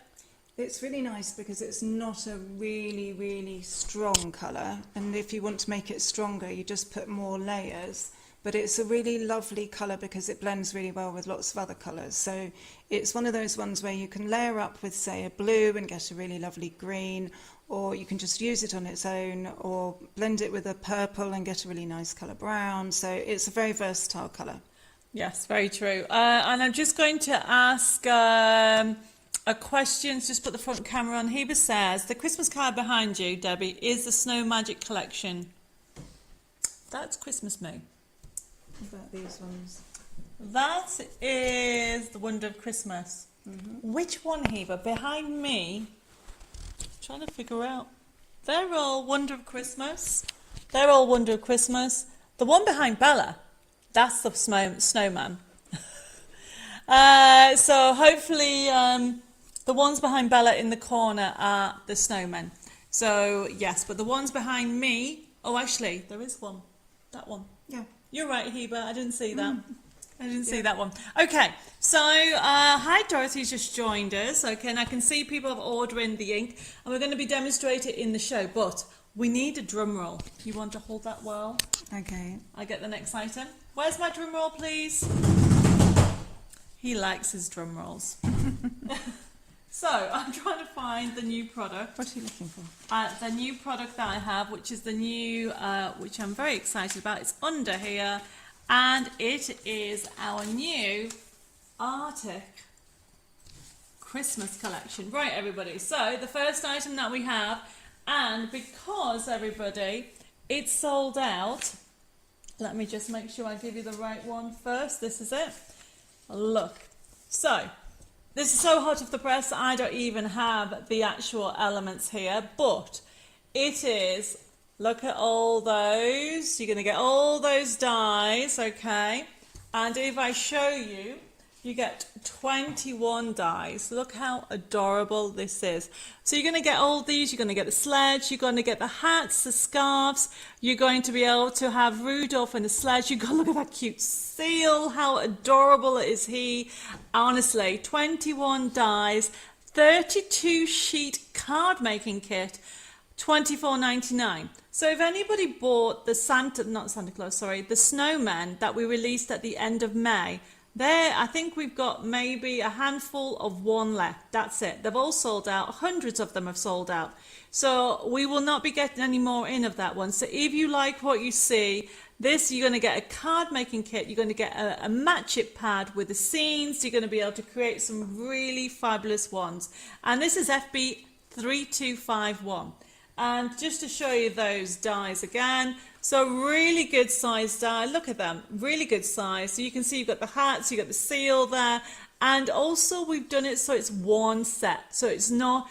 S2: It's really nice because it's not a really, really strong colour. And if you want to make it stronger, you just put more layers. But it's a really lovely colour because it blends really well with lots of other colours. So it's one of those ones where you can layer up with, say, a blue and get a really lovely green, or you can just use it on its own, or blend it with a purple and get a really nice colour brown. So it's a very versatile colour.
S1: Yes, very true. And I'm just going to ask a question. Just put the front camera on. Heba says, the Christmas card behind you, Debbie, is the Snow Magic collection. That's Christmas me.
S2: What about these ones?
S1: That is the Wonder of Christmas. Which one, Heba? Behind me? Trying to figure out. They're all Wonder of Christmas. They're all Wonder of Christmas. The one behind Bella, that's the snowman. So hopefully the ones behind Bella in the corner are the snowmen. So yes, but the ones behind me, oh actually there is one, that one.
S2: Yeah.
S1: You're right, Heba, I didn't see that. I didn't see that one. Okay, so hi, Dorothy's just joined us. Okay, and I can see people are ordering the ink, and we're going to be demonstrating it in the show, but we need a drum roll. You want to hold that well?
S2: Okay.
S1: I get the next item. Where's my drum roll, please? He likes his drum rolls. So I'm trying to find the new product.
S2: What are you looking for?
S1: The new product that I have, which is the new, which I'm very excited about. It's under here, and it is our new Arctic Christmas collection. Right, everybody. So the first item that we have, and because everybody, it's sold out. Let me just make sure I give you the right one first. This is it. Look. So. This is so hot off the press, I don't even have the actual elements here, but it is, look at all those, you're going to get all those dies, okay, and if I show you, you get 21 dies. Look how adorable this is. So you're going to get all these, you're going to get the sledge, you're going to get the hats, the scarves, you're going to be able to have Rudolph and the sledge. You've got, look at that cute seal, how adorable is he. Honestly, 21 dies, 32 sheet card making kit, $24.99. So if anybody bought the the snowman that we released at the end of May, there, I think we've got maybe a handful of one left. That's it. They've all sold out. Hundreds of them have sold out. So we will not be getting any more in of that one. So if you like what you see, this, you're going to get a card making kit. You're going to get a match it pad with the scenes. You're going to be able to create some really fabulous ones. And this is FB3251. And just to show you those dies again, so really good size die, look at them, really good size. So you can see you've got the hats, you've got the seal there, and also we've done it so it's one set. So it's no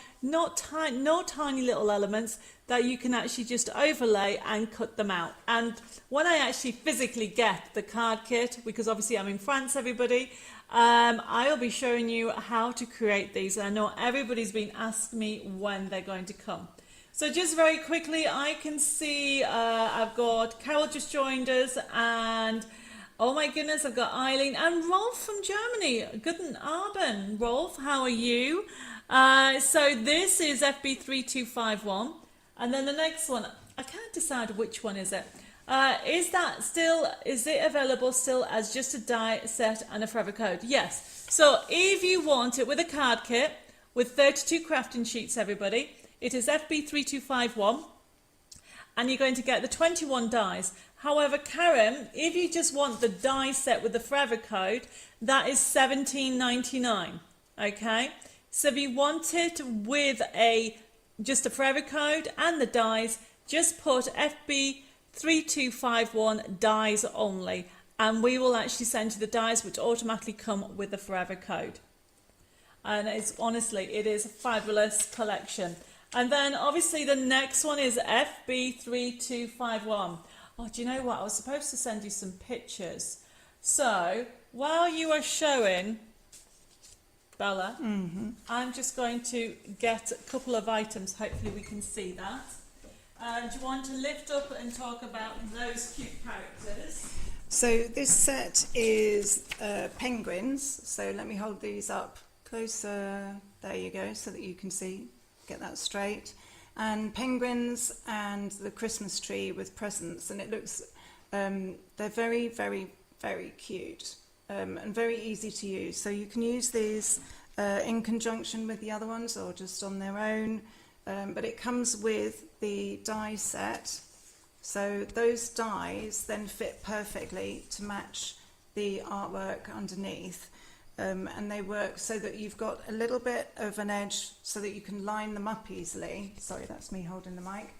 S1: tiny little elements that you can actually just overlay and cut them out. And when I actually physically get the card kit, because obviously I'm in France, everybody, I'll be showing you how to create these. I know everybody's been asking me when they're going to come. So just very quickly, I can see I've got Carol just joined us, and oh my goodness, I've got Eileen and Rolf from Germany. Guten Abend, Rolf, how are you? So this is FB3251, and then the next one, I can't decide which one is it. Is it available still as just a die set and a forever code? Yes. So if you want it with a card kit with 32 crafting sheets, everybody, it is FB3251, and you're going to get the 21 dies. However, Karen, if you just want the die set with the forever code, that is $17.99. Okay, so if you want it with just a forever code and the dies, just put FB3251 dies only, and we will actually send you the dies which automatically come with the forever code. And it's honestly, it is a fabulous collection. And then obviously the next one is FB3251. Oh, do you know what? I was supposed to send you some pictures. So while you are showing, Bella, I'm just going to get a couple of items. Hopefully we can see that. Do you want to lift up and talk about those cute characters?
S2: So this set is penguins. So let me hold these up closer. There you go, so that you can see. Get that straight. And penguins and the Christmas tree with presents, and it looks they're very, very, very cute and very easy to use. So you can use these in conjunction with the other ones or just on their own, but it comes with the die set. So those dies then fit perfectly to match the artwork underneath. And they work so that you've got a little bit of an edge so that you can line them up easily. Sorry, that's me holding the mic.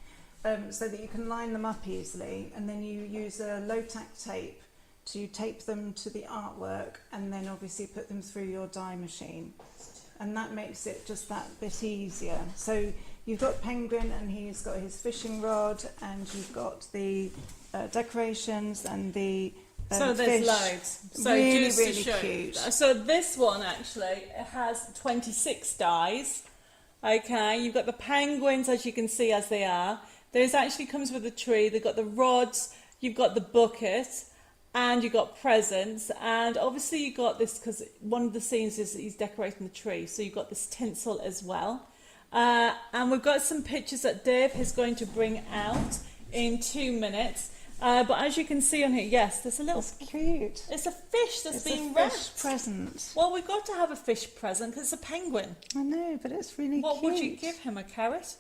S2: So that you can line them up easily, and then you use a low-tack tape to tape them to the artwork, and then obviously put them through your die machine. And that makes it just that bit easier. So you've got Penguin, and he's got his fishing rod, and you've got the decorations and the
S1: so there's
S2: fish.
S1: loads. So
S2: really,
S1: just
S2: really
S1: to show,
S2: cute.
S1: So this one actually has 26 dies. Okay, you've got the penguins, as you can see, as they are. There's actually comes with the tree. They've got the rods. You've got the bucket, and you've got presents. And obviously you've got this, because one of the scenes is he's decorating the tree. So you've got this tinsel as well. And we've got some pictures that Dave is going to bring out in 2 minutes. But as you can see on here, yes, there's a little...
S2: That's cute.
S1: It's a fish that's being
S2: It's a fish
S1: wrapped.
S2: present.
S1: Well, we've got to have a fish present because it's a penguin.
S2: I know, but it's really
S1: What
S2: cute.
S1: would you give him, a carrot?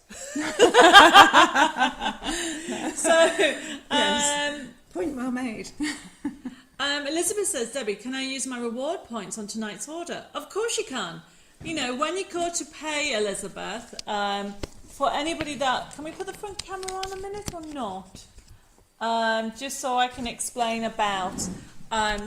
S1: So,
S2: Yes. Point well made.
S1: Elizabeth says, Debbie, can I use my reward points on tonight's order? Of course you can. You know, when you go to pay, Elizabeth, for anybody that... Can we put the front camera on a minute or not? Just so I can explain about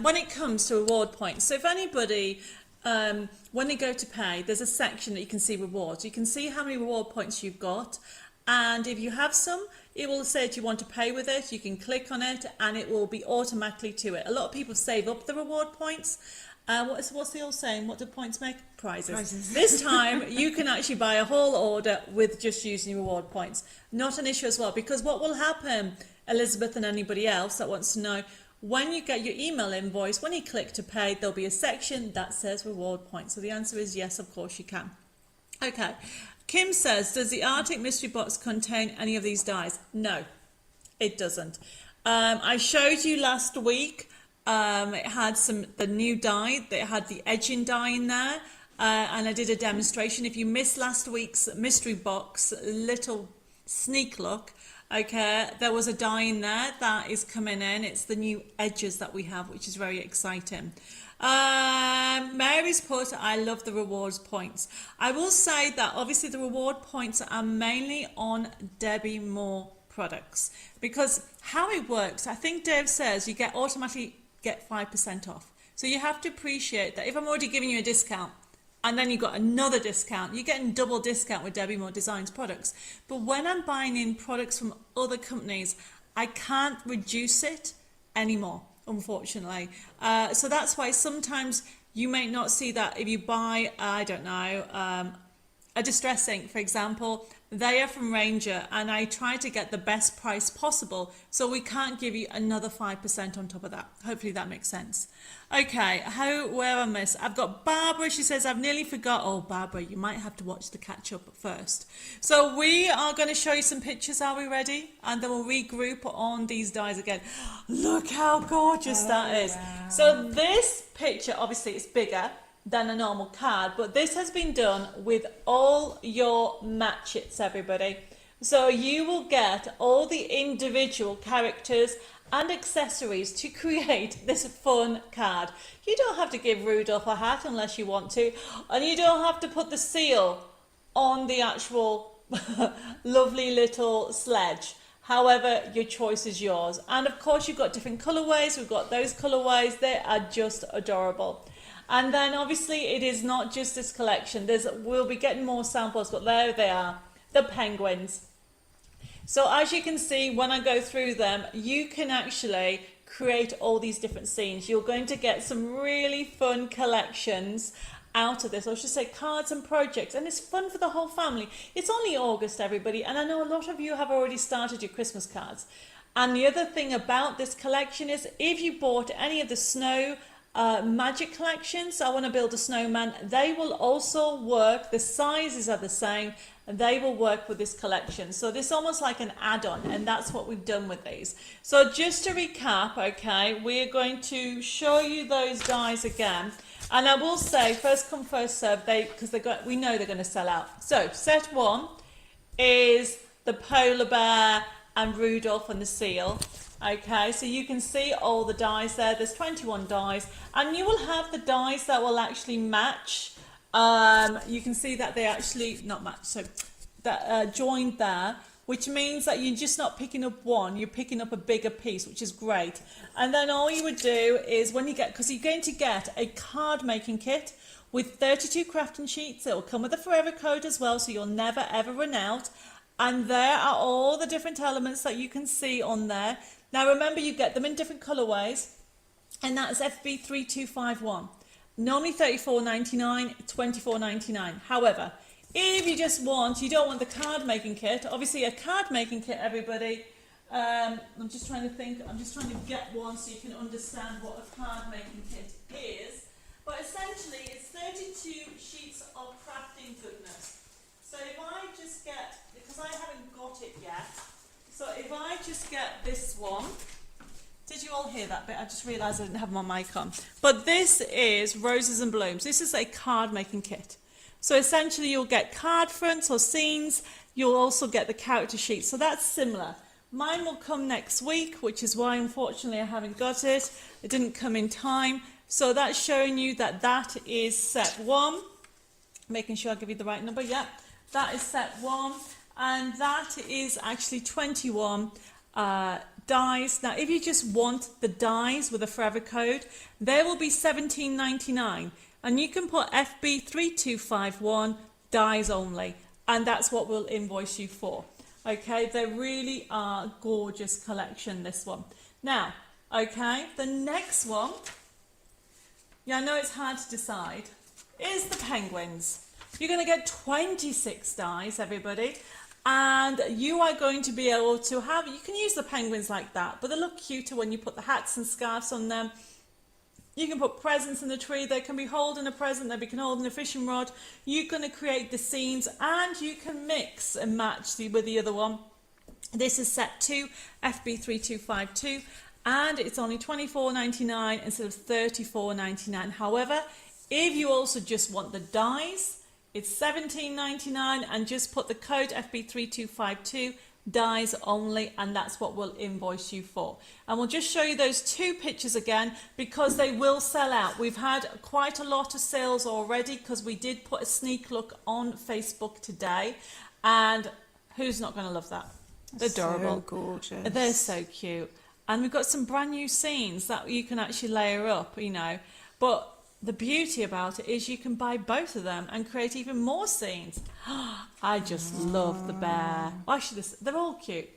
S1: when it comes to reward points. So if anybody, when they go to pay, there's a section that you can see rewards. You can see how many reward points you've got, and if you have some, it will say, do you want to pay with it? You can click on it and it will be automatically to it. A lot of people save up the reward points. What's the old saying? What do points make? Prizes. This time you can actually buy a whole order with just using reward points. Not an issue as well, because what will happen, Elizabeth and anybody else that wants to know, when you get your email invoice, when you click to pay, there'll be a section that says reward points. So the answer is yes, of course you can. Okay. Kim says, does the Arctic mystery box contain any of these dies? No, it doesn't. I showed you last week, it had the new die, that had the edging die in there, and I did a demonstration. If you missed last week's mystery box little sneak look, Okay, there was a die in there that is coming in. It's the new edges that we have, which is very exciting. Mary's put, I love the rewards points. I will say that obviously the reward points are mainly on Debbie Moore products, because how it works, I think Dave says you get automatically get 5% off. So you have to appreciate that if I'm already giving you a discount, and then you've got another discount, you're getting double discount with Debbie Moore Designs products. But when I'm buying in products from other companies, I can't reduce it anymore, unfortunately. So that's why sometimes you may not see that if you buy, I don't know, a distress ink, for example. They are from Ranger, and I try to get the best price possible, so we can't give you another 5% on top of that. Hopefully that makes sense. Okay, where am I? I've got Barbara. She says, I've nearly forgot. Oh, Barbara, you might have to watch the catch up first. So we are going to show you some pictures. Are we ready? And then we'll regroup on these dies again. Look how gorgeous that is.
S2: Wow.
S1: So this picture, obviously it's bigger than a normal card, but this has been done with all your matchets, everybody. So you will get all the individual characters and accessories to create this fun card. You don't have to give Rudolph a hat unless you want to, and you don't have to put the seal on the actual lovely little sledge. However, your choice is yours. And of course, you've got different colorways. We've got those colorways. They are just adorable. And then obviously it is not just this collection. We'll be getting more samples, but there they are, the penguins. So as you can see, when I go through them, you can actually create all these different scenes. You're going to get some really fun collections out of this, or I should say cards and projects, and it's fun for the whole family. It's only August, everybody, and I know a lot of you have already started your Christmas cards. And the other thing about this collection is if you bought any of the snow magic collections, I want to build a snowman, they will also work. The sizes are the same, and they will work with this collection. So this is almost like an add-on, and that's what we've done with these. So just to recap, okay, we're going to show you those dies again, and I will say first come first serve, because we know they're going to sell out. So set one is the polar bear and Rudolph and the seal. Okay, so you can see all the dies there. There's 21 dies, and you will have the dies that will actually match. You can see that they actually not match, so that joined there, which means that you're just not picking up one, you're picking up a bigger piece, which is great. And then all you would do is when you get, because you're going to get a card making kit with 32 crafting sheets. It will come with a forever code as well, so you'll never ever run out. And there are all the different elements that you can see on there. Now remember, you get them in different colourways, and that's FB3251. Normally $34.99, $24.99. However, if you just want, you don't want the card making kit, obviously a card making kit, everybody, I'm just trying to think, I'm just trying to get one so you can understand what a card making kit is. But essentially it's 32 sheets of crafting goodness. So if I just get, because I haven't got it yet, so if I just get this one, did you all hear that bit? I just realised I didn't have my mic on. But this is Roses and Blooms. This is a card making kit. So essentially you'll get card fronts or scenes. You'll also get the character sheets. So that's similar. Mine will come next week, which is why unfortunately I haven't got it. It didn't come in time. So that's showing you that that is set one. Making sure I give you the right number. Yeah, that is set one. And that is actually 21 dies. Now, if you just want the dies with a forever code, they will be $17.99. And you can put FB3251 dies only. And that's what we'll invoice you for. Okay, they really are gorgeous collection, this one. Now, okay, the next one, yeah, I know it's hard to decide, is the penguins. You're going to get 26 dies, everybody. And you are going to be able to have, you can use the penguins like that, but they look cuter when you put the hats and scarves on them. You can put presents in the tree. They can be holding a present. They can hold in a fishing rod. You're going to create the scenes, and you can mix and match with the other one. This is set 2, FB3252, and it's only $24.99 instead of $34.99. However, if you also just want the dies, it's $17.99, and just put the code FB3252 dies only, and that's what we'll invoice you for. And we'll just show you those 2 pictures again because they will sell out. We've had quite a lot of sales already because we did put a sneak look on Facebook today, and who's not going to love that? They're adorable.
S2: So gorgeous.
S1: They're so cute. And we've got some brand new scenes that you can actually layer up, you know. But the beauty about it is you can buy both of them and create even more scenes. I just love the bear. Actually, they're all cute.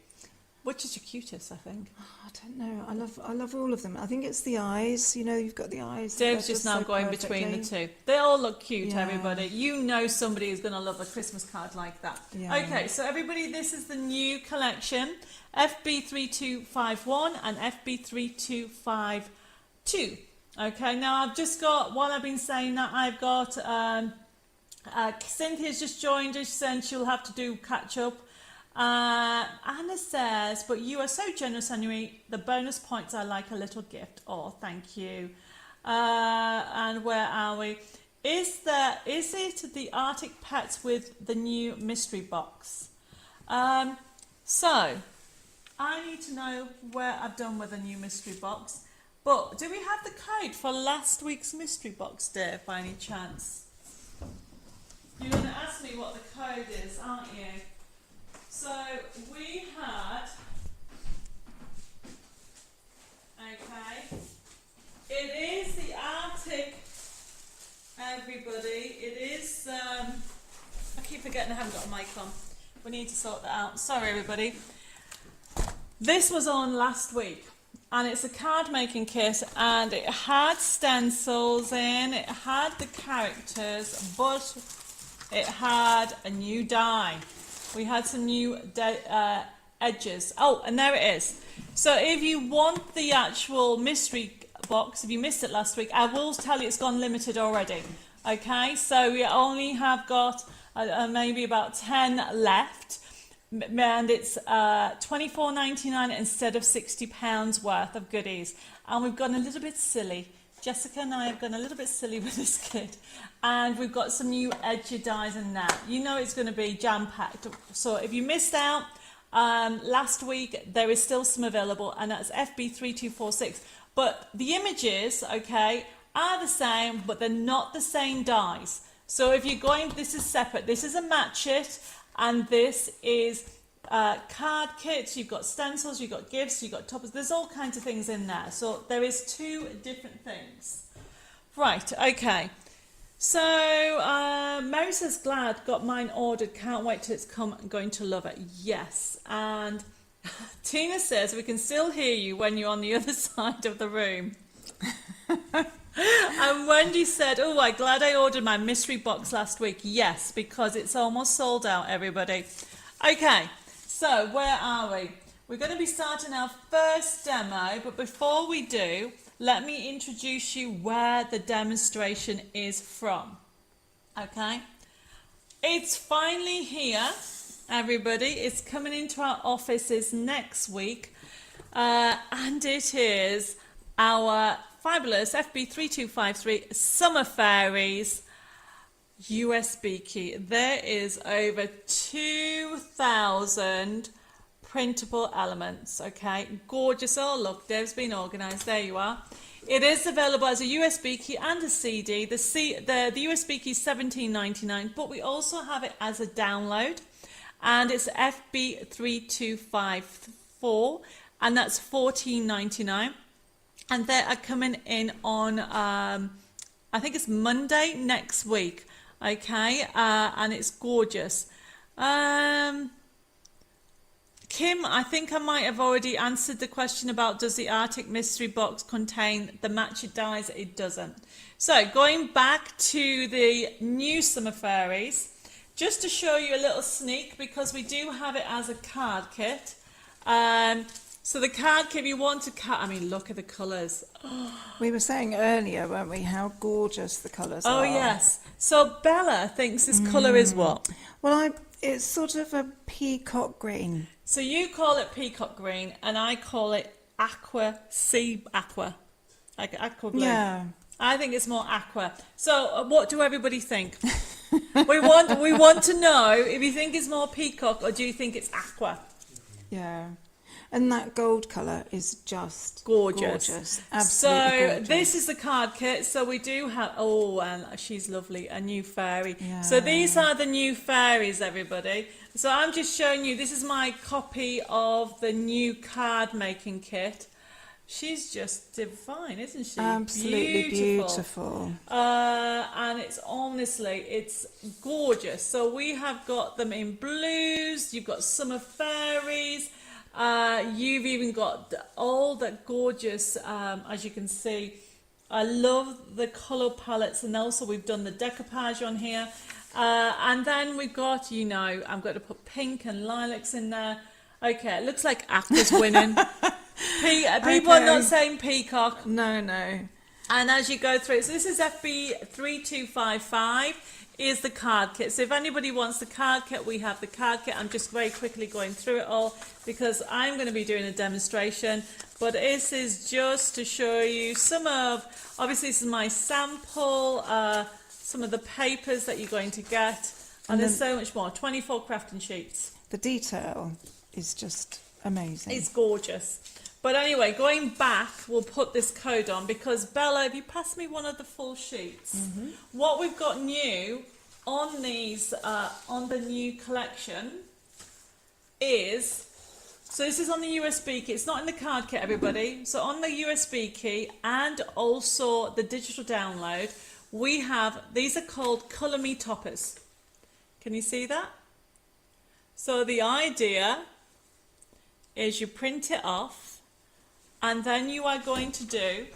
S1: Which is your cutest, I think?
S2: I don't know. I love all of them. I think it's the eyes. You know, you've got the eyes.
S1: Dave's just now going between the 2. They all look cute,
S2: Yeah.
S1: everybody. You know somebody is going to love a Christmas card like that.
S2: Yeah.
S1: Okay, so everybody, this is the new collection. FB3251 and FB3252. Okay, now I've just got, while I've been saying that, I've got Cynthia's just joined us and she'll have to do catch up. Anna says, but you are so generous, Henry. The bonus points are like a little gift. Oh, thank you. And where are we? Is it the Arctic Pets with the new mystery box? So I need to know where I've done with the new mystery box. But do we have the code for last week's mystery box, Dave, by any chance? You're going to ask me what the code is, aren't you? So we had, okay, it is the Arctic, everybody, it is, I keep forgetting I haven't got a mic on. We need to sort that out. Sorry, everybody. This was on last week. And it's a card making kit, and it had stencils in, it had the characters, but it had a new die. We had some new edges. Oh, and there it is. So if you want the actual mystery box, if you missed it last week, I will tell you it's gone limited already. Okay, so we only have got maybe about 10 left. And it's $24.99 instead of £60 worth of goodies. And we've gone a little bit silly. Jessica and I have gone a little bit silly with this kit. And we've got some new edgy dies in that. You know it's going to be jam-packed. So if you missed out last week, there is still some available, and that's FB3246. But the images, okay, are the same, but they're not the same dies. So if you're going, this is separate. This is a match it. And this is card kits, you've got stencils, you've got gifts, you've got toppers. There's all kinds of things in there. So there is 2 different things. Right, okay. So Mary says, glad, got mine ordered. Can't wait till it's come. I'm going to love it. Yes. And Tina says, we can still hear you when you're on the other side of the room. And Wendy said, oh, I'm glad I ordered my mystery box last week. Yes, because it's almost sold out, everybody. Okay, so where are we? We're going to be starting our first demo, but before we do, let me introduce you where the demonstration is from. Okay, it's finally here, everybody. It's coming into our offices next week, and it is our fabulous FB3253 Summer Fairies USB key. There is over 2,000 printable elements, okay? Gorgeous. Oh, look, Dave's been organised. There you are. It is available as a USB key and a CD. The USB key is $17.99, but we also have it as a download, and it's FB3254, and that's $14.99. And they are coming in on, I think it's Monday next week, okay? And it's gorgeous. Kim, I think I might have already answered the question about does the Arctic Mystery Box contain the matched dies? It doesn't. So going back to the new Summer Fairies, just to show you a little sneak, because we do have it as a card kit. So the card kit, if you want to cut, I mean, look at the colours.
S2: We were saying earlier, weren't we, how gorgeous the colours are.
S1: Oh, yes. So Bella thinks this colour is what?
S2: Well, it's sort of a peacock green.
S1: So you call it peacock green, and I call it sea aqua, like aqua blue.
S2: Yeah.
S1: I think it's more aqua. So what do everybody think? we want to know if you think it's more peacock or do you think it's aqua?
S2: Yeah. And that gold colour is just
S1: gorgeous.
S2: Absolutely
S1: So
S2: gorgeous.
S1: this is the card kit. So we do have, oh, and she's lovely, a new fairy.
S2: Yeah.
S1: So these are the new fairies, everybody. So I'm just showing you, this is my copy of the new card making kit. She's just divine, isn't she?
S2: Absolutely beautiful.
S1: And it's honestly, it's gorgeous. So we have got them in blues, you've got summer fairies, you've even got all that gorgeous, as you can see. I love the colour palettes, and also we've done the decoupage on here. And then we've got, you know, I'm going to put pink and lilacs in there. Okay, it looks like actors winning. People are not saying peacock.
S2: No.
S1: And as you go through it, so this is FB 3255 is the card kit. So if anybody wants the card kit, we have the card kit. I'm just very quickly going through it all because I'm going to be doing a demonstration. But this is just to show you some of, obviously this is my sample, some of the papers that you're going to get. And there's so much more, 24 crafting sheets.
S2: The detail is just amazing.
S1: It's gorgeous. But anyway, going back, we'll put this code on because Bella, if you pass me one of the full sheets, what we've got new on these, on the new collection is, so this is on the USB key. It's not in the card kit, everybody. So on the USB key and also the digital download, we have, these are called Colour Me Toppers. Can you see that? So the idea is you print it off, and then you are going to do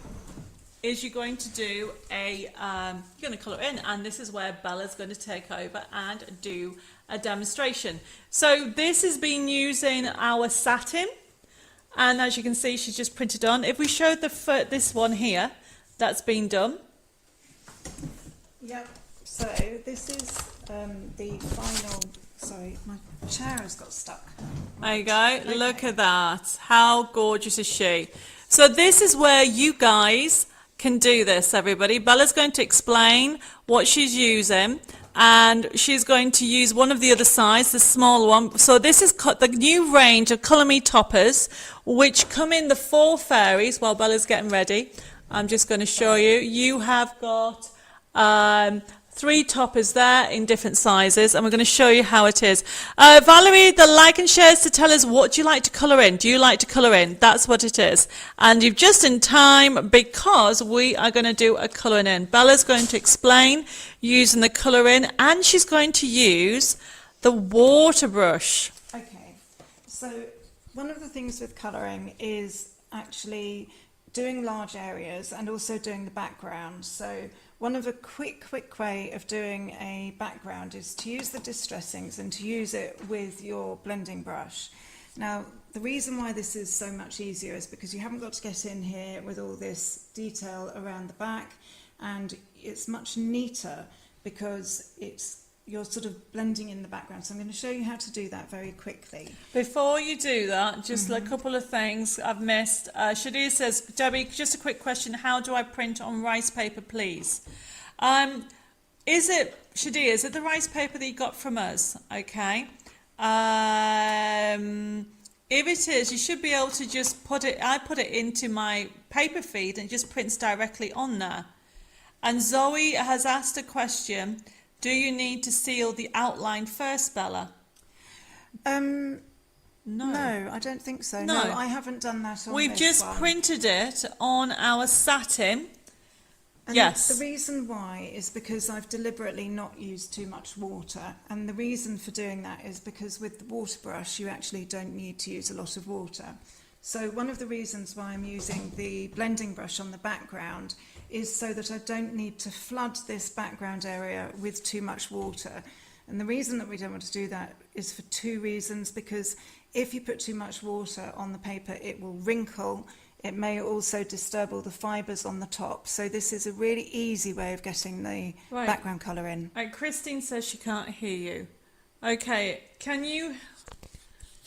S1: is you're going to do a you're going to colour in, and this is where Bella's going to take over and do a demonstration. So this has been using our satin, and as you can see, she's just printed on. If we showed this one here, that's been done.
S2: Yep. So this is the final. Sorry, my chair has got stuck.
S1: There you go. Okay. Look at that. How gorgeous is she? So this is where you guys can do this, everybody. Bella's going to explain what she's using, and she's going to use one of the other sides, the small one. So this is the new range of Colour Me Toppers, which come in the 4 fairies. While Bella's getting ready, I'm just going to show you. You have got 3 toppers there in different sizes, and we're going to show you how it is. Valerie, the like and shares to tell us, what do you like to colour in? Do you like to colour in? That's what it is. And you've just in time because we are going to do a colouring in. Bella's going to explain using the colour in, and she's going to use the water brush.
S2: Okay, so one of the things with colouring is actually doing large areas and also doing the background. So one of the quick way of doing a background is to use the distressings and to use it with your blending brush. Now, the reason why this is so much easier is because you haven't got to get in here with all this detail around the back, and it's much neater because you're sort of blending in the background. So I'm going to show you how to do that very quickly.
S1: Before you do that, just a couple of things I've missed. Shadia says, Debbie, just a quick question. How do I print on rice paper, please? Shadia, is it the rice paper that you got from us? Okay. If it is, you should be able to just I put it into my paper feed and it just prints directly on there. And Zoe has asked a question. Do you need to seal the outline first, Bella?
S2: No, I don't think so. No, I haven't done that on
S1: We've
S2: this
S1: just
S2: one.
S1: printed it on our satin.
S2: And
S1: yes.
S2: The reason why is because I've deliberately not used too much water. And the reason for doing that is because with the water brush, you actually don't need to use a lot of water. So one of the reasons why I'm using the blending brush on the background is so that I don't need to flood this background area with too much water. And the reason that we don't want to do that is for 2 reasons, because if you put too much water on the paper, it will wrinkle. It may also disturb all the fibres on the top. So this is a really easy way of getting the background colour in.
S1: Right, Christine says she can't hear you. Okay, can you...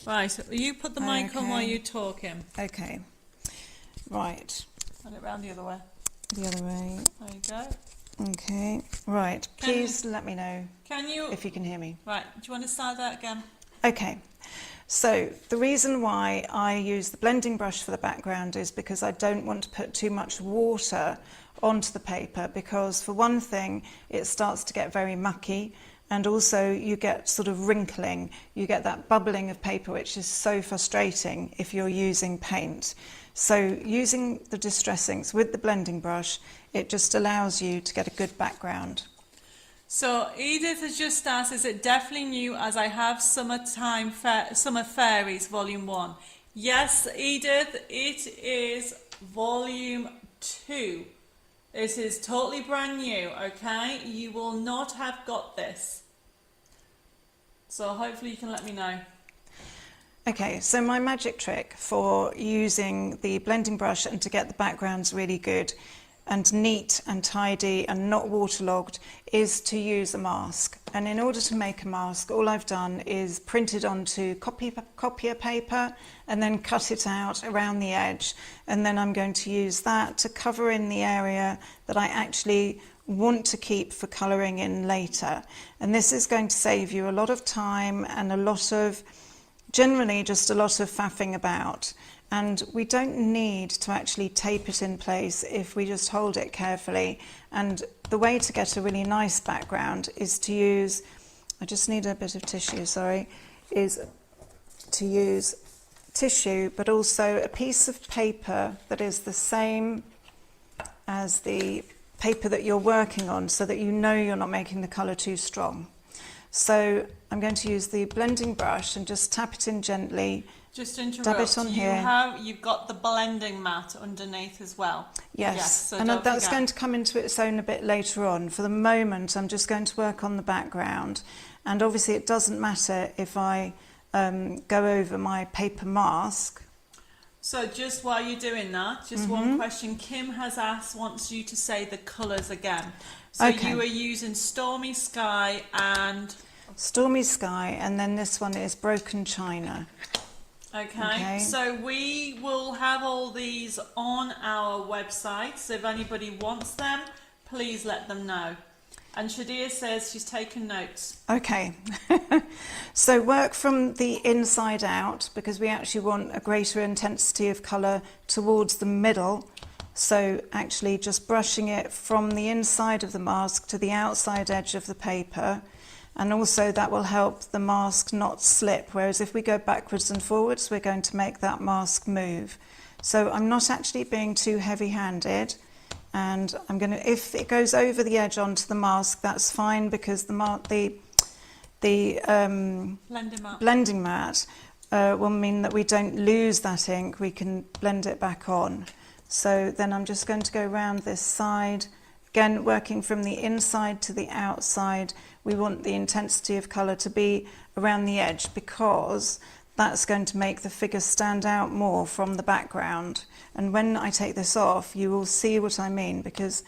S1: Right, you put the mic on while you're talking.
S2: Okay, right.
S1: Turn it round the other way.
S2: The other way.
S1: There you go.
S2: Okay, right. Please let me know
S1: if
S2: you can hear me.
S1: Right, do you want to start that again?
S2: Okay, So the reason why I use the blending brush for the background is because I don't want to put too much water onto the paper, because for one thing it starts to get very mucky, and also you get sort of wrinkling, you get that bubbling of paper, which is so frustrating if you're using paint. So using the distress inks with the blending brush, it just allows you to get a good background.
S1: So Edith has just asked, is it definitely new as I have Summer Fairies Volume 1? Yes, Edith, it is Volume 2. This is totally brand new, okay? You will not have got this. So hopefully you can let me know.
S2: Okay, so my magic trick for using the blending brush and to get the backgrounds really good and neat and tidy and not waterlogged is to use a mask. And in order to make a mask, all I've done is print it onto copier paper and then cut it out around the edge. And then I'm going to use that to cover in the area that I actually want to keep for colouring in later. And this is going to save you a lot of time and generally just a lot of faffing about. And we don't need to actually tape it in place if we just hold it carefully. And the way to get a really nice background is to use, I just need a bit of tissue, sorry, is to use tissue, but also a piece of paper that is the same as the paper that you're working on, so that you know you're not making the colour too strong. So I'm going to use the blending brush and just tap it in gently.
S1: Just to interrupt,
S2: dab it on here.
S1: You've got the blending mat underneath as well.
S2: Yes,
S1: so
S2: and
S1: don't
S2: that's
S1: forget.
S2: going to come into its own a bit later on. For the moment, I'm just going to work on the background. And obviously it doesn't matter if I go over my paper mask.
S1: So just while you're doing that, just one question. Kim has wants you to say the colours again. So
S2: Okay.
S1: you are using Stormy Sky and...
S2: Stormy Sky, and then this one is Broken China.
S1: Okay, so we will have all these on our website, so if anybody wants them, please let them know. And Shadia says she's taken notes.
S2: Okay, so work from the inside out, because we actually want a greater intensity of colour towards the middle. So actually just brushing it from the inside of the mask to the outside edge of the paper. And also that will help the mask not slip, whereas if we go backwards and forwards, we're going to make that mask move. So I'm not actually being too heavy-handed, and I'm going to, if it goes over the edge onto the mask, that's fine, because the blending mat will mean that we don't lose that ink, we can blend it back on. So then I'm just going to go around this side, again working from the inside to the outside. We want the intensity of colour to be around the edge, because that's going to make the figure stand out more from the background. And when I take this off, you will see what I mean, because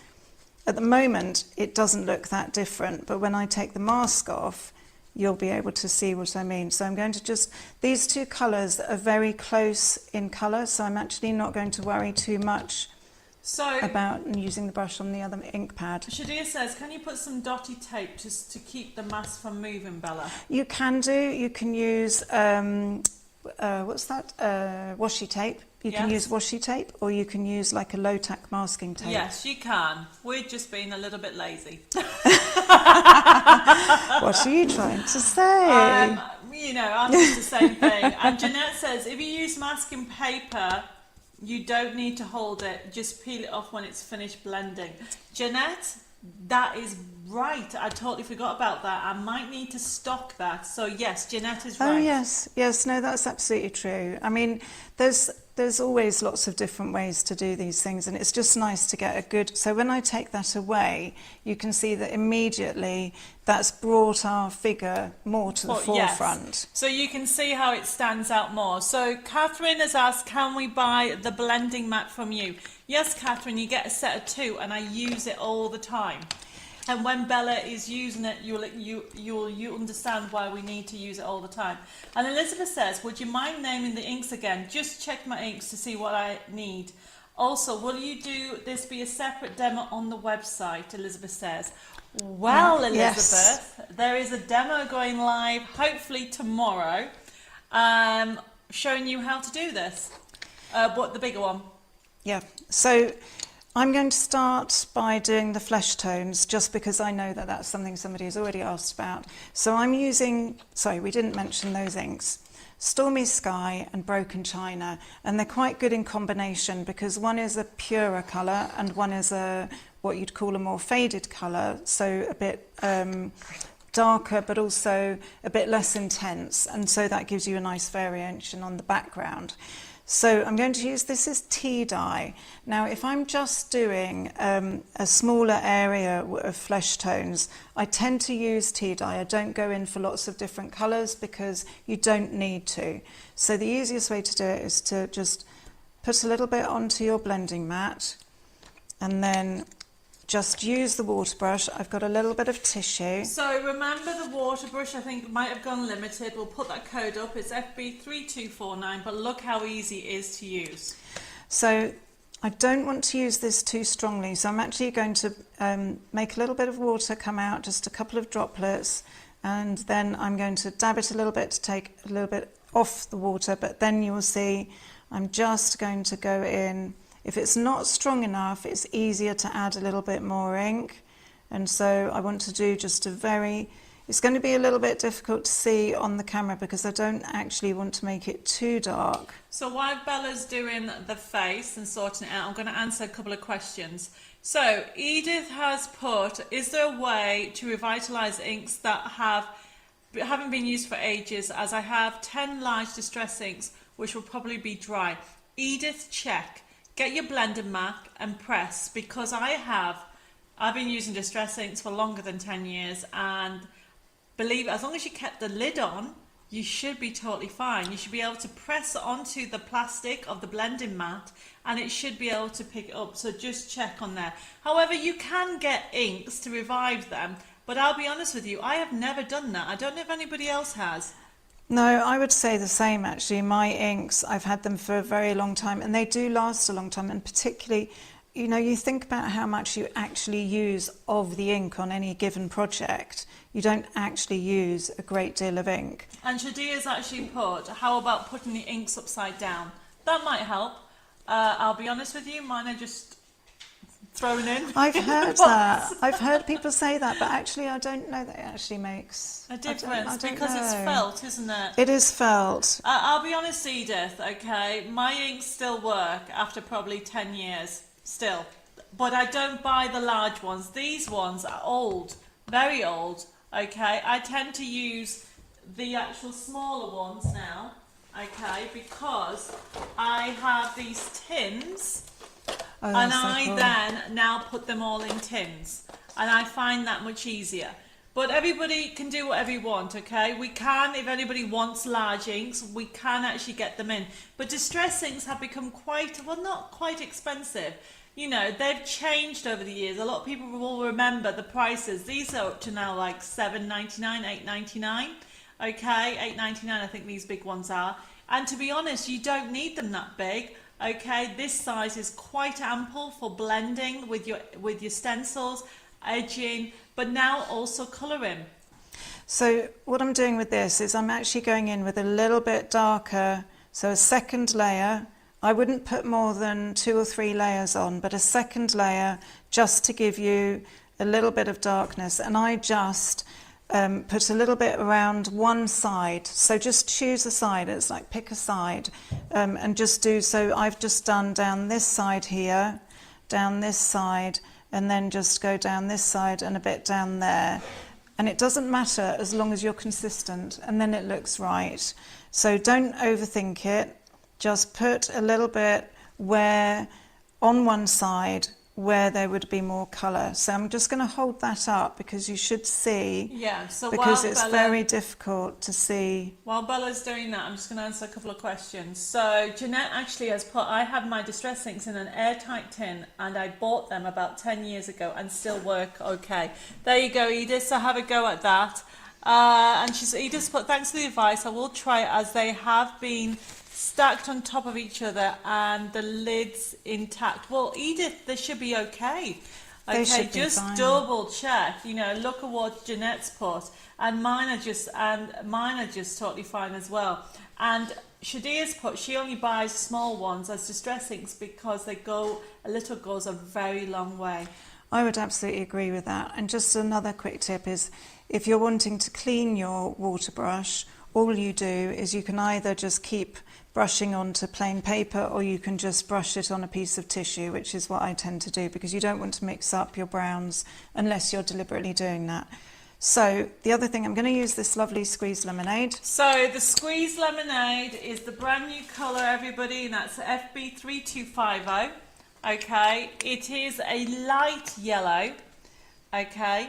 S2: at the moment it doesn't look that different, but when I take the mask off, you'll be able to see what I mean. So I'm going to just, these two colours are very close in colour, so I'm actually not going to worry too much about using the brush on the other ink pad.
S1: Shadia says, can you put some dotty tape just to keep the mask from moving, Bella?
S2: You can do. You can use, what's that? Washi tape. You can use washi tape, or you can use like a low-tack masking tape.
S1: Yes, you can. We're just being a little bit lazy.
S2: What are you trying to say?
S1: You know, I'm just the same thing. And Jeanette says, if you use masking paper, you don't need to hold it, just peel it off when it's finished blending. Jeanette, that is right. I totally forgot about that. I might need to stock that. So yes, Jeanette is right.
S2: Oh yes, no, that's absolutely true. I mean, there's always lots of different ways to do these things, and it's just nice to get a good, so when I take that away, you can see that immediately that's brought our figure more to the forefront.
S1: Yes. So you can see how it stands out more. So Catherine has asked, can we buy the blending mat from you? Yes, Catherine, you get a set of 2, and I use it all the time. And when Bella is using it, you'll understand why we need to use it all the time. And Elizabeth says, would you mind naming the inks again? Just check my inks to see what I need. Also, will you do this be a separate demo on the website? Elizabeth says. Well, Elizabeth, there is a demo going live hopefully tomorrow. showing you how to do this. What the bigger one?
S2: Yeah, so I'm going to start by doing the flesh tones just because I know that that's something somebody has already asked about. So I'm using, sorry, we didn't mention those inks, Stormy Sky and Broken China, and they're quite good in combination because one is a purer colour and one is a what you'd call a more faded colour, so a bit darker but also a bit less intense, and so that gives you a nice variation on the background. So I'm going to use this as tea dye. Now if I'm just doing a smaller area of flesh tones, I tend to use tea dye. I don't go in for lots of different colours because you don't need to. So the easiest way to do it is to just put a little bit onto your blending mat and then just use the water brush. I've got a little bit of tissue.
S1: So remember the water brush, I think might have gone limited. We'll put that code up. It's FB3249, but look how easy it is to use.
S2: So I don't want to use this too strongly, so I'm actually going to make a little bit of water come out, just a couple of droplets, and then I'm going to dab it a little bit to take a little bit off the water, but then you will see I'm just going to go in. If it's not strong enough, it's easier to add a little bit more ink. And so I want to do just a very, it's going to be a little bit difficult to see on the camera because I don't actually want to make it too dark.
S1: So while Bella's doing the face and sorting it out, I'm going to answer a couple of questions. So Edith has put, is there a way to revitalise inks that haven't been used for ages, as I have 10 large distress inks which will probably be dry? Edith, check. Get your blender mat and press, because I've been using distress inks for longer than 10 years, and believe it, as long as you kept the lid on, you should be totally fine. You should be able to press onto the plastic of the blending mat and it should be able to pick it up, so just check on there. However, you can get inks to revive them, but I'll be honest with you, I have never done that. I don't know if anybody else has.
S2: No, I would say the same actually. My inks, I've had them for a very long time and they do last a long time, and particularly, you know, you think about how much you actually use of the ink on any given project. You don't actually use a great deal of ink.
S1: And Shadia's actually put, how about putting the inks upside down? That might help. I'll be honest with you, mine are just thrown in.
S2: I've heard that. I've heard people say that, but actually I don't know that it actually makes
S1: A difference,
S2: I don't
S1: because it's
S2: know.
S1: felt, isn't it?
S2: It is felt.
S1: I'll be honest, Edith, okay, my inks still work after probably 10 years, still. But I don't buy the large ones. These ones are old, very old, okay. I tend to use the actual smaller ones now, okay, because I have these tins.
S2: Oh,
S1: And
S2: that's so
S1: I
S2: cool.
S1: then now put them all in tins, and I find that much easier. But everybody can do whatever you want, okay? We can, if anybody wants large inks, we can actually get them in. But distress inks have become quite, well, not quite expensive. You know, they've changed over the years. A lot of people will remember the prices. These are up to now like $7.99, $8.99, okay? $8.99 I think these big ones are. And to be honest, you don't need them that big. Okay, this size is quite ample for blending with your stencils, edging, but now also colouring.
S2: So what I'm doing with this is I'm actually going in with a little bit darker, so a second layer. I wouldn't put more than 2 or 3 layers on, but a second layer just to give you a little bit of darkness. And I just put a little bit around one side, so just choose a side. It's like pick a side, and just do, so I've just done down this side here, down this side, and then just go down this side and a bit down there, and it doesn't matter as long as you're consistent, and then it looks right. So don't overthink it, just put a little bit where on one side where there would be more colour. So I'm just going to hold that up because you should see,
S1: Yeah, so
S2: because
S1: while
S2: it's
S1: Bella,
S2: very difficult to see.
S1: While Bella's doing that, I'm just going to answer a couple of questions. So Jeanette actually has put, I have my distress inks in an airtight tin and I bought them about 10 years ago and still work okay. There you go, Edith, so have a go at that. And Edith's put, thanks for the advice, I will try it, as they have been stacked on top of each other and the lid's intact. Well, Edith, they should be okay.
S2: They
S1: Okay,
S2: should be
S1: just
S2: fine.
S1: double check. You know, look at what Jeanette's put, and mine are just totally fine as well. And Shadia's put, she only buys small ones as distress inks because a little goes a very long way.
S2: I would absolutely agree with that. And just another quick tip is, if you're wanting to clean your water brush, all you do is you can either just keep brushing onto plain paper, or you can just brush it on a piece of tissue, which is what I tend to do, because you don't want to mix up your browns unless you're deliberately doing that. So the other thing, I'm going to use this lovely squeeze lemonade.
S1: So the squeeze lemonade is the brand new colour, everybody, and that's FB3250. Okay, it is a light yellow, okay,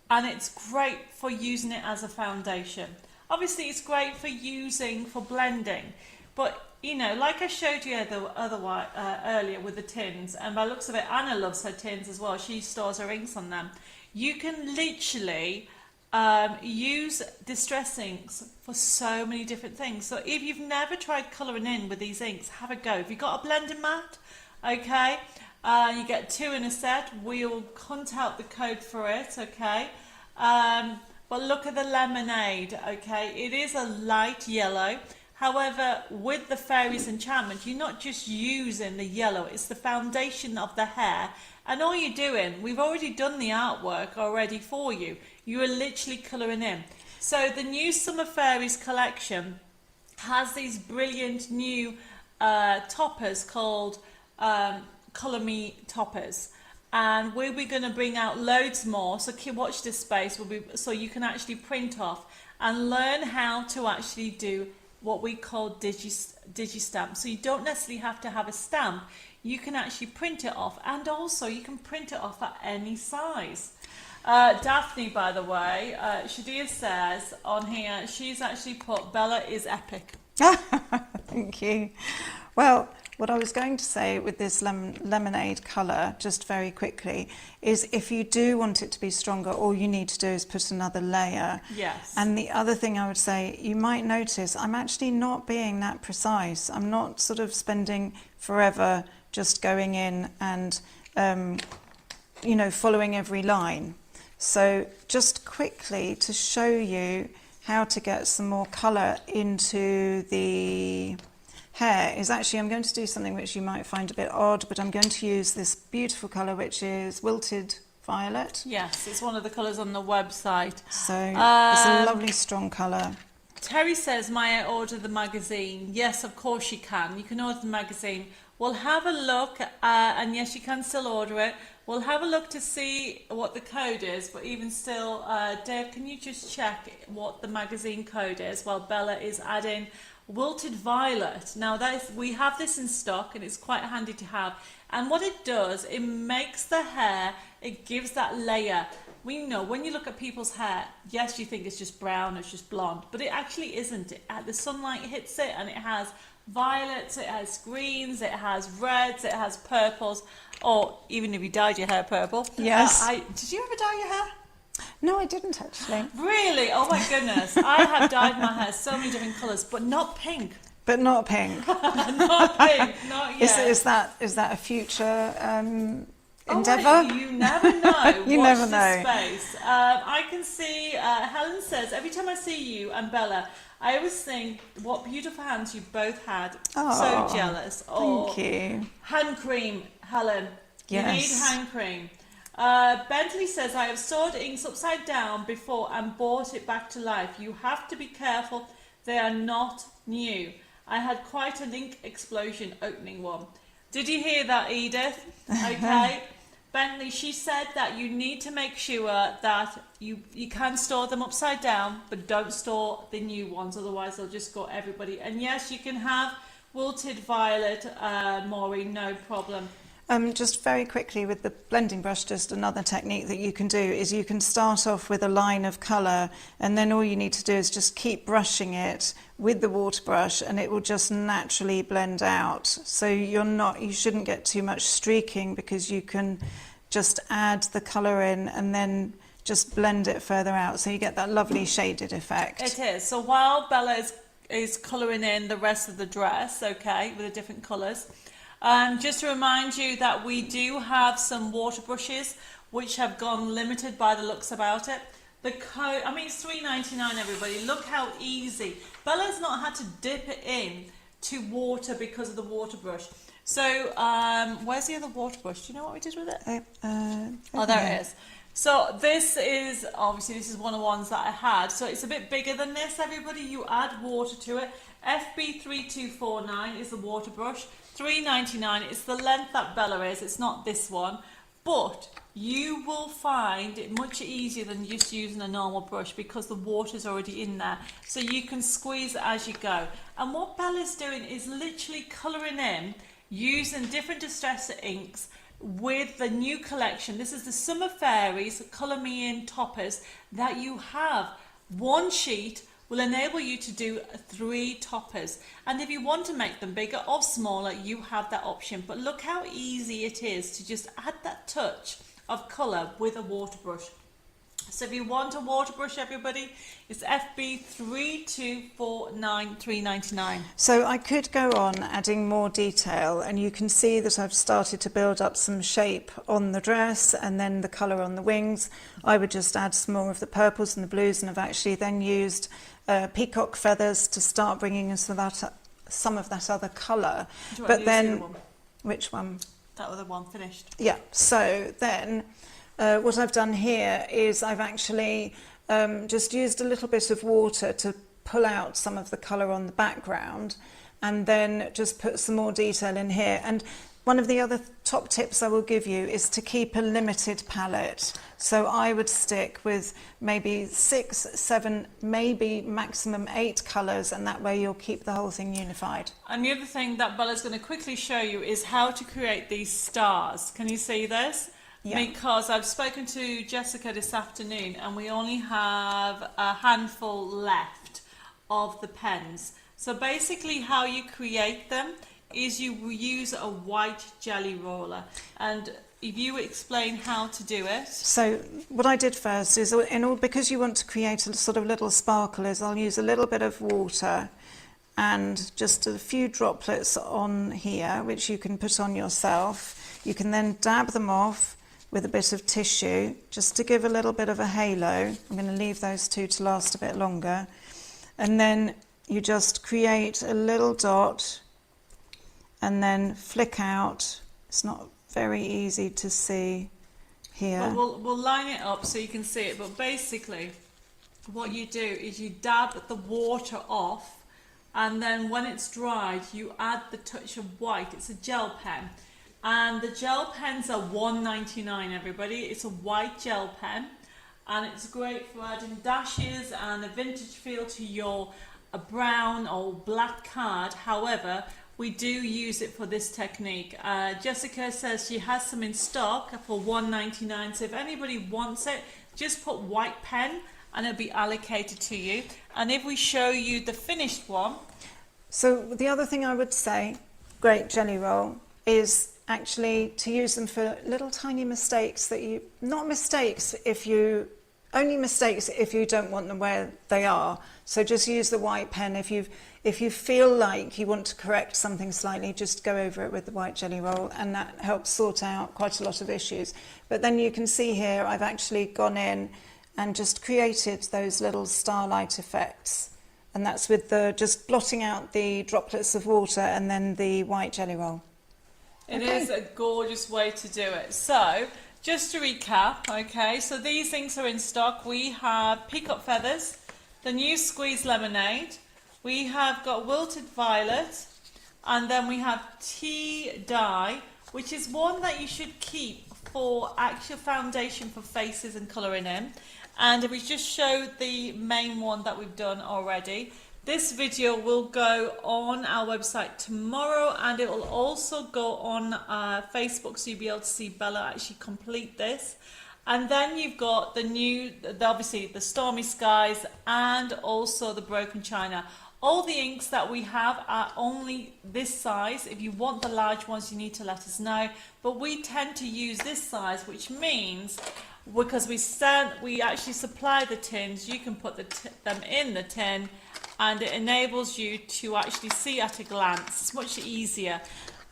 S1: and it's great for using it as a foundation. Obviously, it's great for blending, but you know, like I showed you earlier with the tins, and by the looks of it, Anna loves her tins as well. She stores her inks on them. You can literally use distress inks for so many different things. So if you've never tried colouring in with these inks, have a go. If you've got a blending mat, okay, you get 2 in a set. We'll hunt out the code for it, okay. But look at the lemonade, okay. It is a light yellow. However, with the Fairies enchantment, you're not just using the yellow, it's the foundation of the hair. And all you're doing, we've already done the artwork already for you. You are literally colouring in. So the new Summer Fairies collection has these brilliant new toppers called Colour Me toppers. And we're going to bring out loads more. So watch this space. So you can actually print off and learn how to actually do what we call digi-stamp. So you don't necessarily have to have a stamp. You can actually print it off, and also you can print it off at any size. Daphne, by the way, Shadia says on here, she's actually put, Bella is epic.
S2: Thank you. Well, what I was going to say with this lemonade colour, just very quickly, is if you do want it to be stronger, all you need to do is put another layer.
S1: Yes.
S2: And the other thing I would say, you might notice I'm actually not being that precise. I'm not sort of spending forever just going in and, you know, following every line. So just quickly to show you how to get some more colour into the hair is actually, I'm going to do something which you might find a bit odd, but I'm going to use this beautiful colour, which is Wilted Violet.
S1: Yes, it's one of the colours on the website.
S2: So it's a lovely strong colour.
S1: Terry says, may I order the magazine? Yes, of course you can. You can order the magazine. We'll have a look, and yes, you can still order it. We'll have a look to see what the code is, but even still, Dave, can you just check what the magazine code is while Bella is adding Wilted Violet. Now we have this in stock, and it's quite handy to have. And what it does, it makes the hair, it gives that layer. We know when you look at people's hair, yes, you think it's just brown, it's just blonde, but it actually isn't. The sunlight hits it, and it has violets, it has greens, it has reds, it has purples, or even if you dyed your hair purple.
S2: Yes.
S1: Did you ever dye your hair?
S2: No, I didn't actually.
S1: Really? Oh my goodness. I have dyed my hair so many different colours, but not pink.
S2: But not pink.
S1: Not pink, not yet.
S2: Is that a future endeavour?
S1: Oh, you never know.
S2: You
S1: Watch
S2: never
S1: this
S2: know.
S1: space. I can see, Helen says, every time I see you and Bella, I always think what beautiful hands you both had.
S2: Oh,
S1: so jealous.
S2: Thank you.
S1: Hand cream, Helen.
S2: Yes.
S1: You need hand cream. Bentley says, I have stored inks upside down before and brought it back to life. You have to be careful. They are not new. I had quite a ink explosion opening one. Did you hear that, Edith? Okay. Bentley, she said that you need to make sure that you can store them upside down, but don't store the new ones, otherwise they'll just go everybody. And yes, you can have Wilted Violet, Maureen, no problem.
S2: Just very quickly with the blending brush, just another technique that you can do is you can start off with a line of colour, and then all you need to do is just keep brushing it with the water brush, and it will just naturally blend out. So you shouldn't get too much streaking, because you can just add the colour in and then just blend it further out, so you get that lovely shaded effect.
S1: It is. So while Bella is colouring in the rest of the dress, okay, with the different colours, Just to remind you that we do have some water brushes which have gone limited by the looks about it. The code, I mean, it's $3.99, everybody. Look how easy. Bella's not had to dip it in to water because of the water brush. So, where's the other water brush? Do you know what we did with it? Oh, there it is. So this is, obviously this is one of the ones that I had. So it's a bit bigger than this, everybody. You add water to it. FB3249 is the water brush. $3.99, it's the length that Bella is. It's not this one. But you will find it much easier than just using a normal brush because the water's already in there. So you can squeeze it as you go. And what Bella's doing is literally colouring in using different distressor inks with the new collection. This is the Summer Fairies Colour Me In toppers that you have. One sheet will enable you to do 3 toppers, and if you want to make them bigger or smaller, you have that option. But look how easy it is to just add that touch of colour with a water brush. So if you want a water brush, everybody, it's FB3249 $3.99.
S2: So I could go on adding more detail, and you can see that I've started to build up some shape on the dress and then the colour on the wings. I would just add some more of the purples and the blues, and I've actually then used peacock feathers to start bringing in some of that other colour. But then, which one?
S1: That other one finished.
S2: Yeah, so then what I've done here is I've actually just used a little bit of water to pull out some of the colour on the background, and then just put some more detail in here. And one of the other top tips I will give you is to keep a limited palette. So I would stick with maybe 6, 7, maybe maximum 8 colours, and that way you'll keep the whole thing unified.
S1: And the other thing that Bella's going to quickly show you is how to create these stars. Can you see this? Yeah. Because I've spoken to Jessica this afternoon and we only have a handful left of the pens. So basically how you create them is you use a white jelly roller, and if you explain how to do it.
S2: So what I did first is, because you want to create a sort of little sparkle, is I'll use a little bit of water and just a few droplets on here, which you can put on yourself. You can then dab them off with a bit of tissue, just to give a little bit of a halo. I'm going to leave those two to last a bit longer. And then you just create a little dot and then flick out. It's not very easy to see here.
S1: Well, we'll line it up so you can see it, but basically what you do is you dab the water off, and then when it's dried you add the touch of white. It's a gel pen, and the gel pens are $1.99, everybody. It's a white gel pen, and it's great for adding dashes and a vintage feel to your brown or black card. However, we do use it for this technique. Jessica says she has some in stock for $1.99, so if anybody wants it, just put white pen and it'll be allocated to you. And if we show you the finished one.
S2: So the other thing I would say, great jelly roll, is actually to use them for little tiny mistakes that you, not mistakes if you, only mistakes if you don't want them where they are. So just use the white pen. If you feel like you want to correct something slightly, just go over it with the white jelly roll, and that helps sort out quite a lot of issues. But then you can see here I've actually gone in and just created those little starlight effects, and that's with the just blotting out the droplets of water and then the white jelly roll.
S1: It is a gorgeous way to do it. So just to recap, okay, so these things are in stock. We have peacock feathers, the new squeezed lemonade, we have got wilted violet, and then we have tea dye, which is one that you should keep for actual foundation for faces and colouring in. And if we just show the main one that we've done already, this video will go on our website tomorrow, and it will also go on Facebook, so you'll be able to see Bella actually complete this. And then you've got the new, obviously the Stormy Skies, and also the Broken China. All the inks that we have are only this size. If you want the large ones, you need to let us know. But we tend to use this size, which means, because we actually supply the tins, you can put them in the tin, and it enables you to actually see at a glance. It's much easier.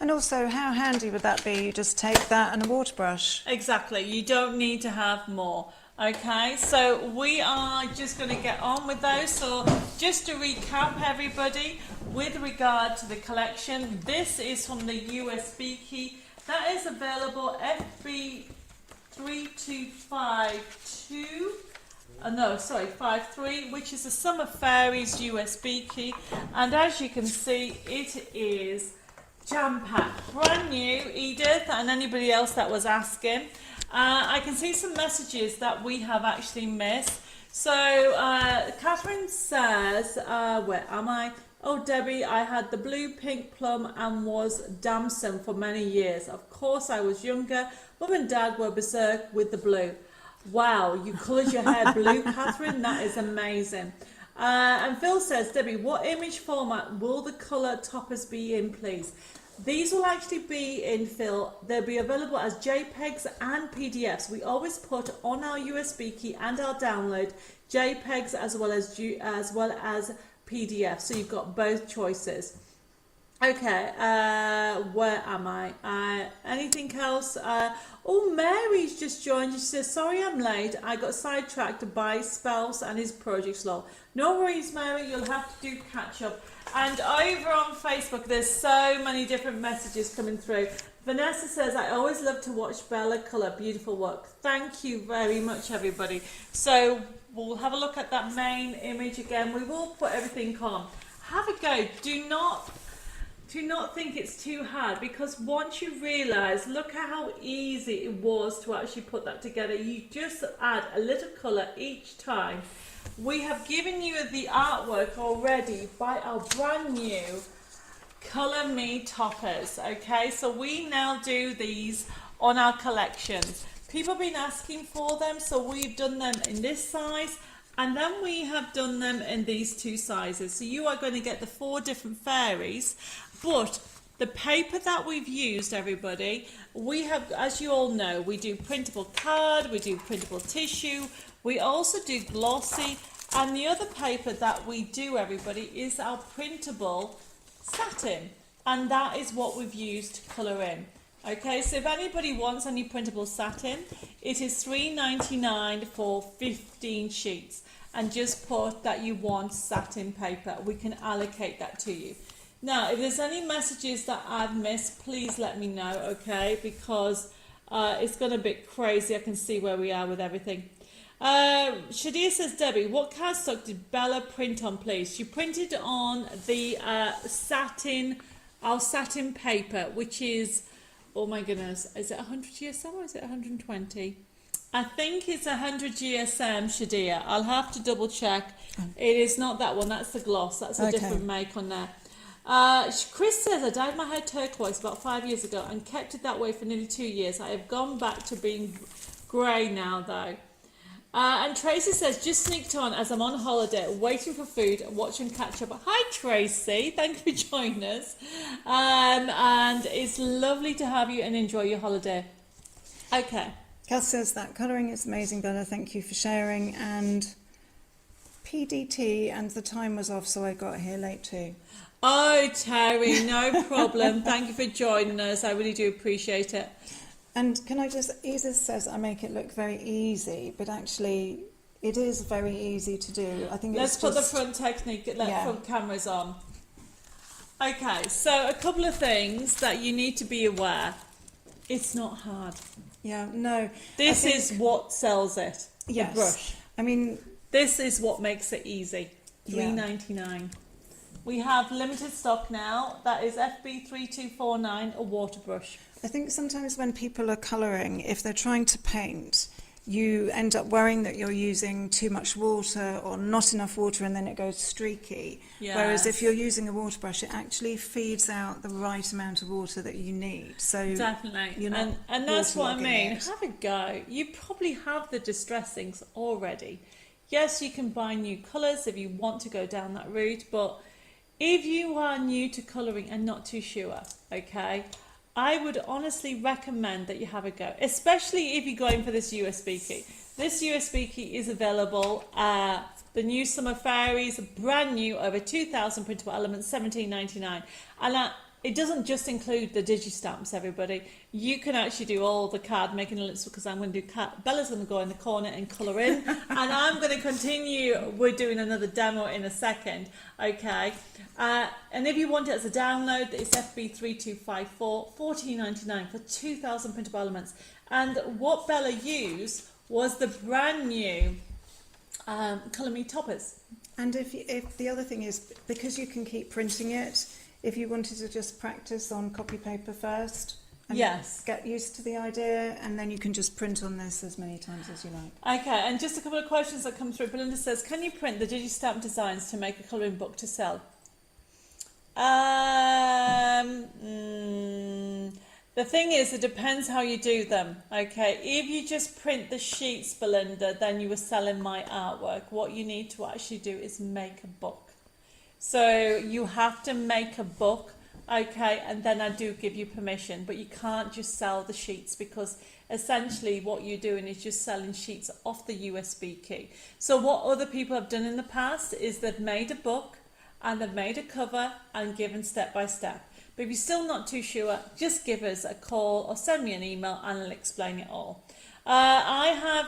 S2: And also, how handy would that be? You just take that and a water brush.
S1: Exactly, you don't need to have more. Okay, so we are just going to get on with those. So just to recap, everybody, with regard to the collection, this is from the USB key. That is available FB3252. No, sorry, 53, which is the Summer Fairies USB key. And as you can see, it is jam-packed. Brand new, Edith, and anybody else that was asking. I can see some messages that we have actually missed. So, Catherine says, where am I? Oh, Debbie, I had the blue, pink, plum and was damson for many years. Of course, I was younger. Mum and Dad were berserk with the blue. Wow, you coloured your hair blue, Catherine? That is amazing. And Phil says, Debbie, what image format will the colour toppers be in, please? These will actually be in, Phil, they'll be available as JPEGs and PDFs. We always put on our USB key and our download JPEGs as well as PDFs. So you've got both choices. Okay, where am I? Anything else? Oh, Mary's just joined. She says, sorry I'm late. I got sidetracked by Spouse and his project law. No worries, Mary. You'll have to do catch up. And over on Facebook, there's so many different messages coming through. Vanessa says, I always love to watch Bella colour. Beautiful work. Thank you very much, everybody. So we'll have a look at that main image again. We will put everything on. Have a go. Do not think it's too hard, because once you realise, look at how easy it was to actually put that together. You just add a little colour each time. We have given you the artwork already by our brand new Colour Me toppers. Okay, so we now do these on our collections. People have been asking for them, so we've done them in this size. And then we have done them in these two sizes. So you are going to get the 4 different fairies. But the paper that we've used, everybody, we have, as you all know, we do printable card, we do printable tissue, we also do glossy. And the other paper that we do, everybody, is our printable satin. And that is what we've used to colour in. Okay, so if anybody wants any printable satin, it is $3.99 for 15 sheets. And just put that you want satin paper. We can allocate that to you. Now, if there's any messages that I've missed, please let me know, okay? Because it's gone a bit crazy. I can see where we are with everything. Shadia says, Debbie, what cardstock did Bella print on, please? She printed on the satin, our satin paper, which is, oh my goodness, is it 100 GSM or is it 120? I think it's 100 GSM, Shadia. I'll have to double check. It is not that one, that's the gloss. That's a different make on there. Chris says, I dyed my hair turquoise about 5 years ago and kept it that way for nearly 2 years. I have gone back to being grey now, though. And Tracy says, just sneaked on as I'm on holiday, waiting for food, watching catch up. Hi, Tracy. Thank you for joining us. And it's lovely to have you and enjoy your holiday. Okay.
S2: Kath says that colouring is amazing, Bella. Thank you for sharing. And PDT, and the time was off, so I got here late too.
S1: Oh, Terry, no problem. Thank you for joining us. I really do appreciate it.
S2: And can I just, Edith says I make it look very easy, but actually it is very easy to do. I think
S1: Let's
S2: it's
S1: put
S2: just,
S1: the front technique, front cameras on. Okay, so a couple of things that you need to be aware. It's not hard.
S2: Yeah, no.
S1: This is what sells it.
S2: Yes.
S1: The brush.
S2: I mean,
S1: this is what makes it easy. $3.99. We have limited stock now. That is FB3249, a water brush.
S2: I think sometimes when people are colouring, if they're trying to paint, you end up worrying that you're using too much water or not enough water, and then it goes streaky.
S1: Yes.
S2: Whereas if you're using a water brush, it actually feeds out the right amount of water that you need. So
S1: definitely,
S2: you're not
S1: and that's what I mean.
S2: it.
S1: Have a go. You probably have the distressings already. Yes, you can buy new colours if you want to go down that route, but if you are new to colouring and not too sure, okay, I would honestly recommend that you have a go, especially if you're going for this USB key. This USB key is available, the new Summer Fairies, brand new, over 2,000 printable elements, $17.99. And it doesn't just include the digi-stamps, everybody. You can actually do all the card making lists, because I'm going to do Bella's going to go in the corner and colour in, and I'm going to continue. We're doing another demo in a second, okay? And if you want it as a download, it's FB3254, $14.99 for 2,000 printable elements. And what Bella used was the brand new Colour Me toppers.
S2: And if the other thing is, because you can keep printing it, if you wanted to just practice on copy paper first and
S1: Yes.
S2: get used to the idea, and then you can just print on this as many times as you like.
S1: Okay, and just a couple of questions that come through. Belinda says, can you print the digi-stamp designs to make a colouring book to sell? The thing is, it depends how you do them, okay? If you just print the sheets, Belinda, then you were selling my artwork. What you need to actually do is make a book. So you have to make a book, okay, and then I do give you permission, but you can't just sell the sheets, because essentially what you're doing is just selling sheets off the USB key. So what other people have done in the past is they've made a book and they've made a cover and given step by step. But if you're still not too sure, just give us a call or send me an email and I'll explain it all. I'm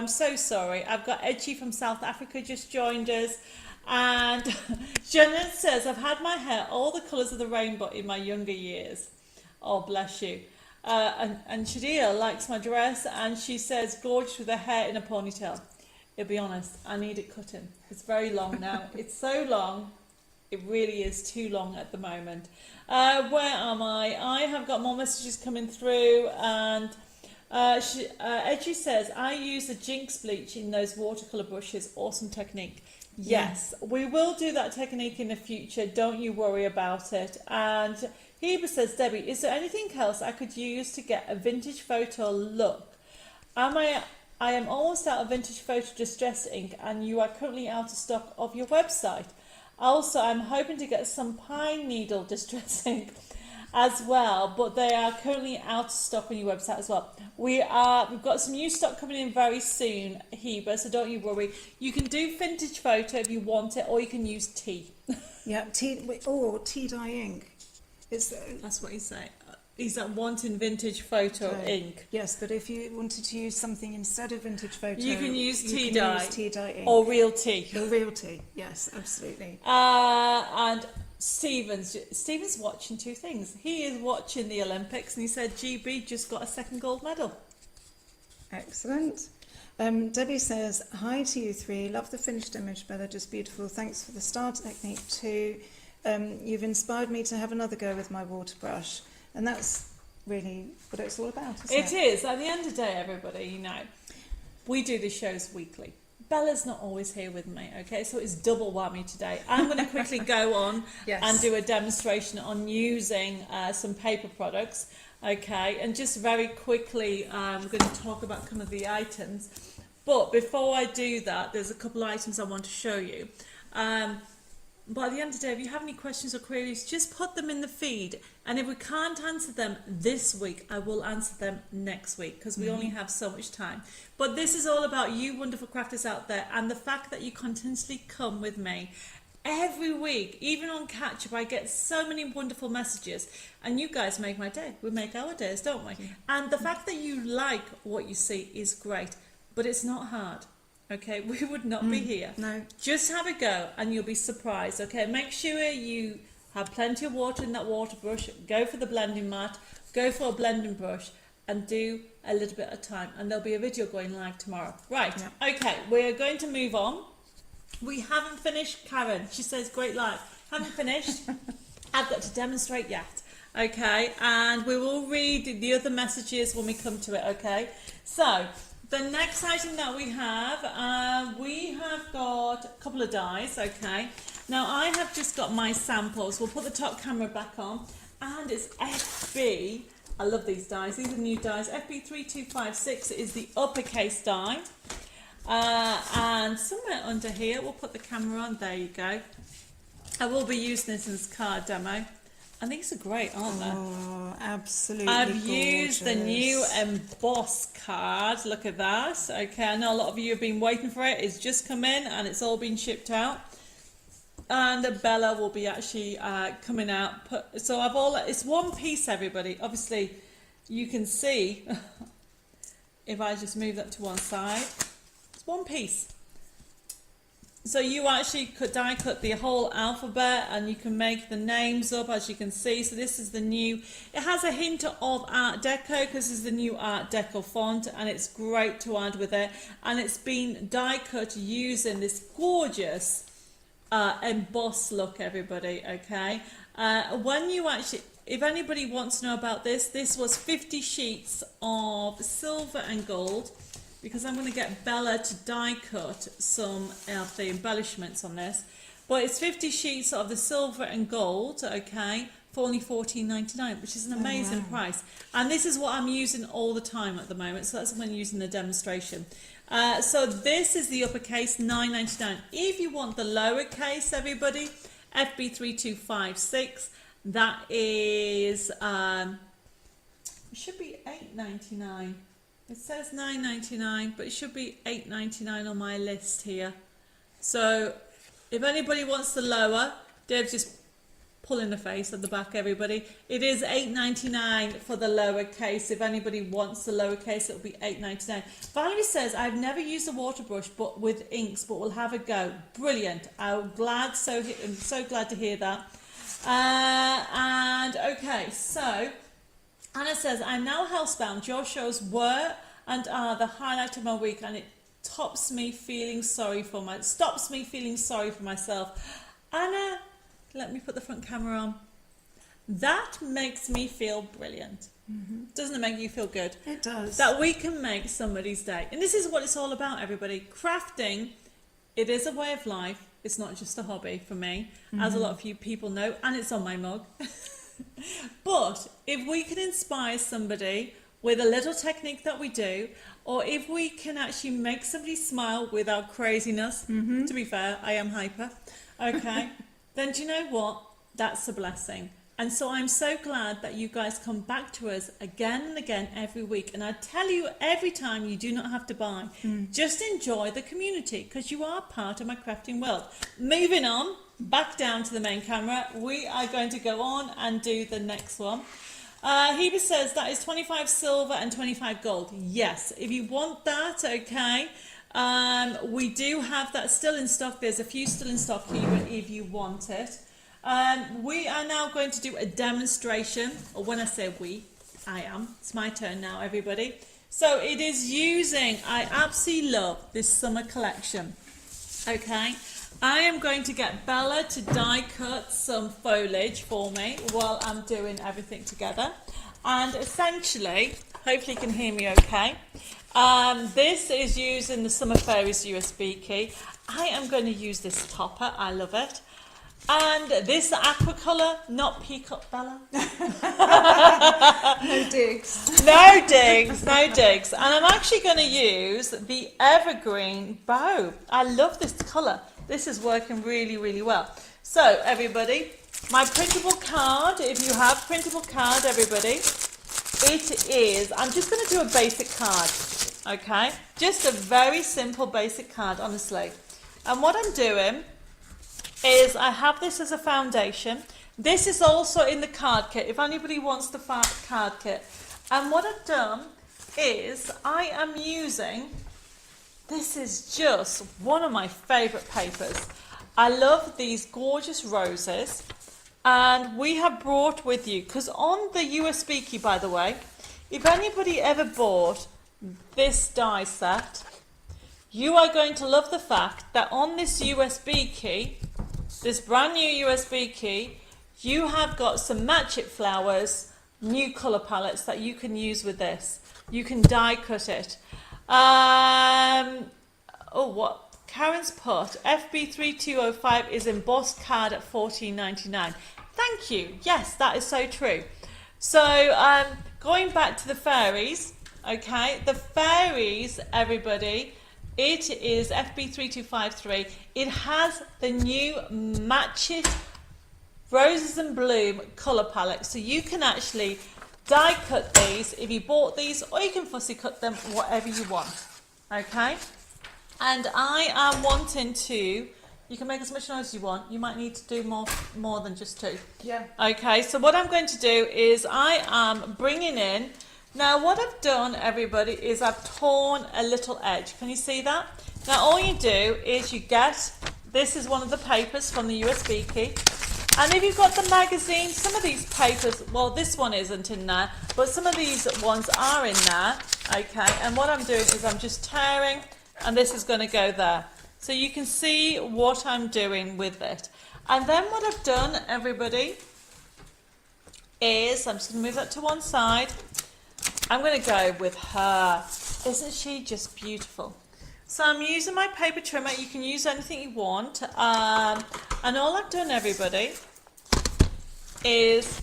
S1: so sorry. I've got Edgy from South Africa just joined us. And Janet says, I've had my hair all the colours of the rainbow in my younger years. Oh, bless you. And Shadia likes my dress, and she says, gorgeous with her hair in a ponytail. I'll be honest, I need it cutting. It's very long now. It's so long. It really is too long at the moment. Where am I? I have got more messages coming through, and Edgy says, I use the Jinx bleach in those watercolour brushes. Awesome technique. Yes, we will do that technique in the future. Don't you worry about it. And Heba says, Debbie, is there anything else I could use to get a vintage photo look? I am almost out of vintage photo distress ink, and you are currently out of stock of your website. Also, I'm hoping to get some pine needle distress ink as well, but they are currently out of stock on your website as well. We've got some new stock coming in very soon, Heba, so don't you worry. You can do vintage photo if you want it, or you can use tea.
S2: Yeah, tea dye ink.
S1: That's what he's saying. He's wanting vintage photo ink.
S2: Yes, but if you wanted to use something instead of vintage photo,
S1: you can use tea
S2: dye
S1: ink. Or real tea.
S2: Or real tea, yes, absolutely.
S1: And Stephen's watching two things. He is watching the Olympics, and he said GB just got a second gold medal.
S2: Excellent. Debbie says, hi to you three. Love the finished image, Bella, just beautiful. Thanks for the star technique too. You've inspired me to have another go with my water brush. And that's really what it's all about, isn't it?
S1: It is. At the end of the day, everybody, you know, we do the shows weekly. Bella's not always here with me, okay? So it's double whammy today. I'm going to quickly go on and do a demonstration on using some paper products, okay? And just very quickly, we're going to talk about some of the items. But before I do that, there's a couple of items I want to show you. But at the end of the day, if you have any questions or queries, just put them in the feed. And if we can't answer them this week, I will answer them next week, because we only have so much time. But this is all about you wonderful crafters out there, and the fact that you continuously come with me. Every week, even on Catch Up, I get so many wonderful messages. And you guys make my day. We make our days, don't we? And the fact that you like what you see is great. But it's not hard. Okay, we would not be here.
S2: No.
S1: Just have a go and you'll be surprised. Okay, make sure you have plenty of water in that water brush. Go for the blending mat. Go for a blending brush and do a little bit at a time. And there'll be a video going live tomorrow. Right, okay, we're going to move on. We haven't finished, Karen. She says, great live. Haven't finished. I've got to demonstrate yet. Okay, and we will read the other messages when we come to it, okay? So, the next item that we have got a couple of dies, okay? Now, I have just got my samples. We'll put the top camera back on. And it's FB. I love these dies. These are new dies. FB3256 is the uppercase die. And somewhere under here, we'll put the camera on. There you go. I will be using this as card demo. And these are great, aren't they?
S2: Oh, absolutely
S1: I've
S2: gorgeous.
S1: used the new emboss card. Look at that. Okay, I know a lot of you have been waiting for it. It's just come in and it's all been shipped out. and Bella will be actually coming out. So it's one piece, everybody. Obviously, you can see if I just move that to one side, it's one piece. So you actually could die cut the whole alphabet, and you can make the names up, as you can see. So this is the new, it has a hint of Art Deco because this is the new Art Deco font, and it's great to add with it. And it's been die cut using this gorgeous embossed look, everybody. Okay, when you actually, if anybody wants to know about this was 50 sheets of silver and gold, because I'm going to get Bella to die cut some of the embellishments on this. But it's 50 sheets of the silver and gold, okay, for only $14.99, which is an amazing price. And this is what I'm using all the time at the moment, so that's what I'm using the demonstration. So this is the uppercase, $9.99. If you want the lowercase, everybody, FB3256, that is, it should be $8.99. It says $9.99, but it should be $8.99 on my list here. So if anybody wants the lower, Dave's just pulling the face at the back, everybody. It is $8.99 for the lowercase. If anybody wants the lowercase, it'll be $8.99. Valerie says, I've never used a water brush but with inks, but we'll have a go. Brilliant. I'm so glad to hear that. And okay, so Anna says, I'm now housebound. Your shows were and are the highlight of my week, and it stops me feeling sorry for myself. Anna, let me put the front camera on. That makes me feel brilliant. Doesn't it make you feel good?
S2: It does.
S1: That we can make somebody's day. And this is what it's all about, everybody. Crafting, it is a way of life. It's not just a hobby for me, as a lot of you people know, and it's on my mug. But if we can inspire somebody with a little technique that we do, or if we can actually make somebody smile with our craziness, to be fair, I am hyper, okay, then do you know what? That's a blessing. And so I'm so glad that you guys come back to us again and again every week. And I tell you every time, you do not have to buy. Just enjoy the community, because you are part of my crafting world. Moving on, back down to the main camera, we are going to go on and do the next one. Heba says that is 25 silver and 25 gold. Yes, if you want that, okay. We do have that still in stock. There's a few still in stock here if you want it. We are now going to do a demonstration, or when I say we, I am. It's my turn now, everybody. So it is using, I absolutely love this summer collection, okay. I am going to get Bella to die cut some foliage for me while I'm doing everything together. And essentially, hopefully you can hear me okay. This is using the Summer Fairies USB key. I am going to use this topper, I love it. And this aqua colour, not peacock, Bella.
S2: No digs.
S1: No digs, no digs. And I'm actually going to use the evergreen bow. I love this colour. This is working really, really well. So, everybody, my printable card, if you have printable card, everybody, it is, I'm just going to do a basic card, okay? Just a very simple basic card, honestly. And what I'm doing is I have this as a foundation. This is also in the card kit, if anybody wants the card kit. And what I've done is I am using, this is just one of my favourite papers. I love these gorgeous roses. And we have brought with you, because on the USB key, by the way, if anybody ever bought this die set, you are going to love the fact that on this USB key, this brand new USB key, you have got some Match It flowers, new colour palettes that you can use with this. You can die cut it. What Karen's put, FB3205 is embossed card at $14.99. Thank you. Yes, that is so true. So going back to the fairies, okay, the fairies, everybody, it is FB3253. It has the new Match It Roses and Bloom colour palette. So you can actually die cut these if you bought these, or you can fussy cut them, whatever you want. Okay? And I am wanting to You can make as much noise as you want. You might need to do more than just 2.
S2: Yeah.
S1: Okay, so what I'm going to do is I am bringing in, now what I've done, everybody, is I've torn a little edge. Can you see that? Now all you do is you get, this is one of the papers from the USB key. And if you've got the magazine, some of these papers, well, this one isn't in there, but some of these ones are in there, okay? And what I'm doing is I'm just tearing, and this is going to go there. So you can see what I'm doing with it. And then what I've done, everybody, is I'm just going to move that to one side. I'm going to go with her. Isn't she just beautiful? So I'm using my paper trimmer. You can use anything you want. And all I've done, everybody, is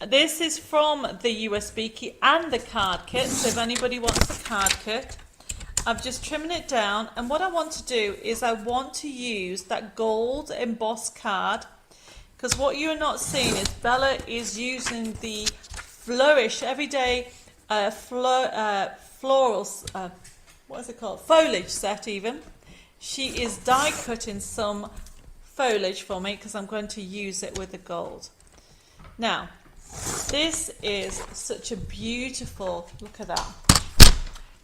S1: this is from the USB key and the card kit. So if anybody wants the card kit, I'm just trimming it down. And what I want to do is I want to use that gold embossed card, because what you're not seeing is Bella is using the Flourish Everyday Florals, what is it called? Foliage set even. She is die cutting some foliage for me because I'm going to use it with the gold. Now, this is such a beautiful, look at that.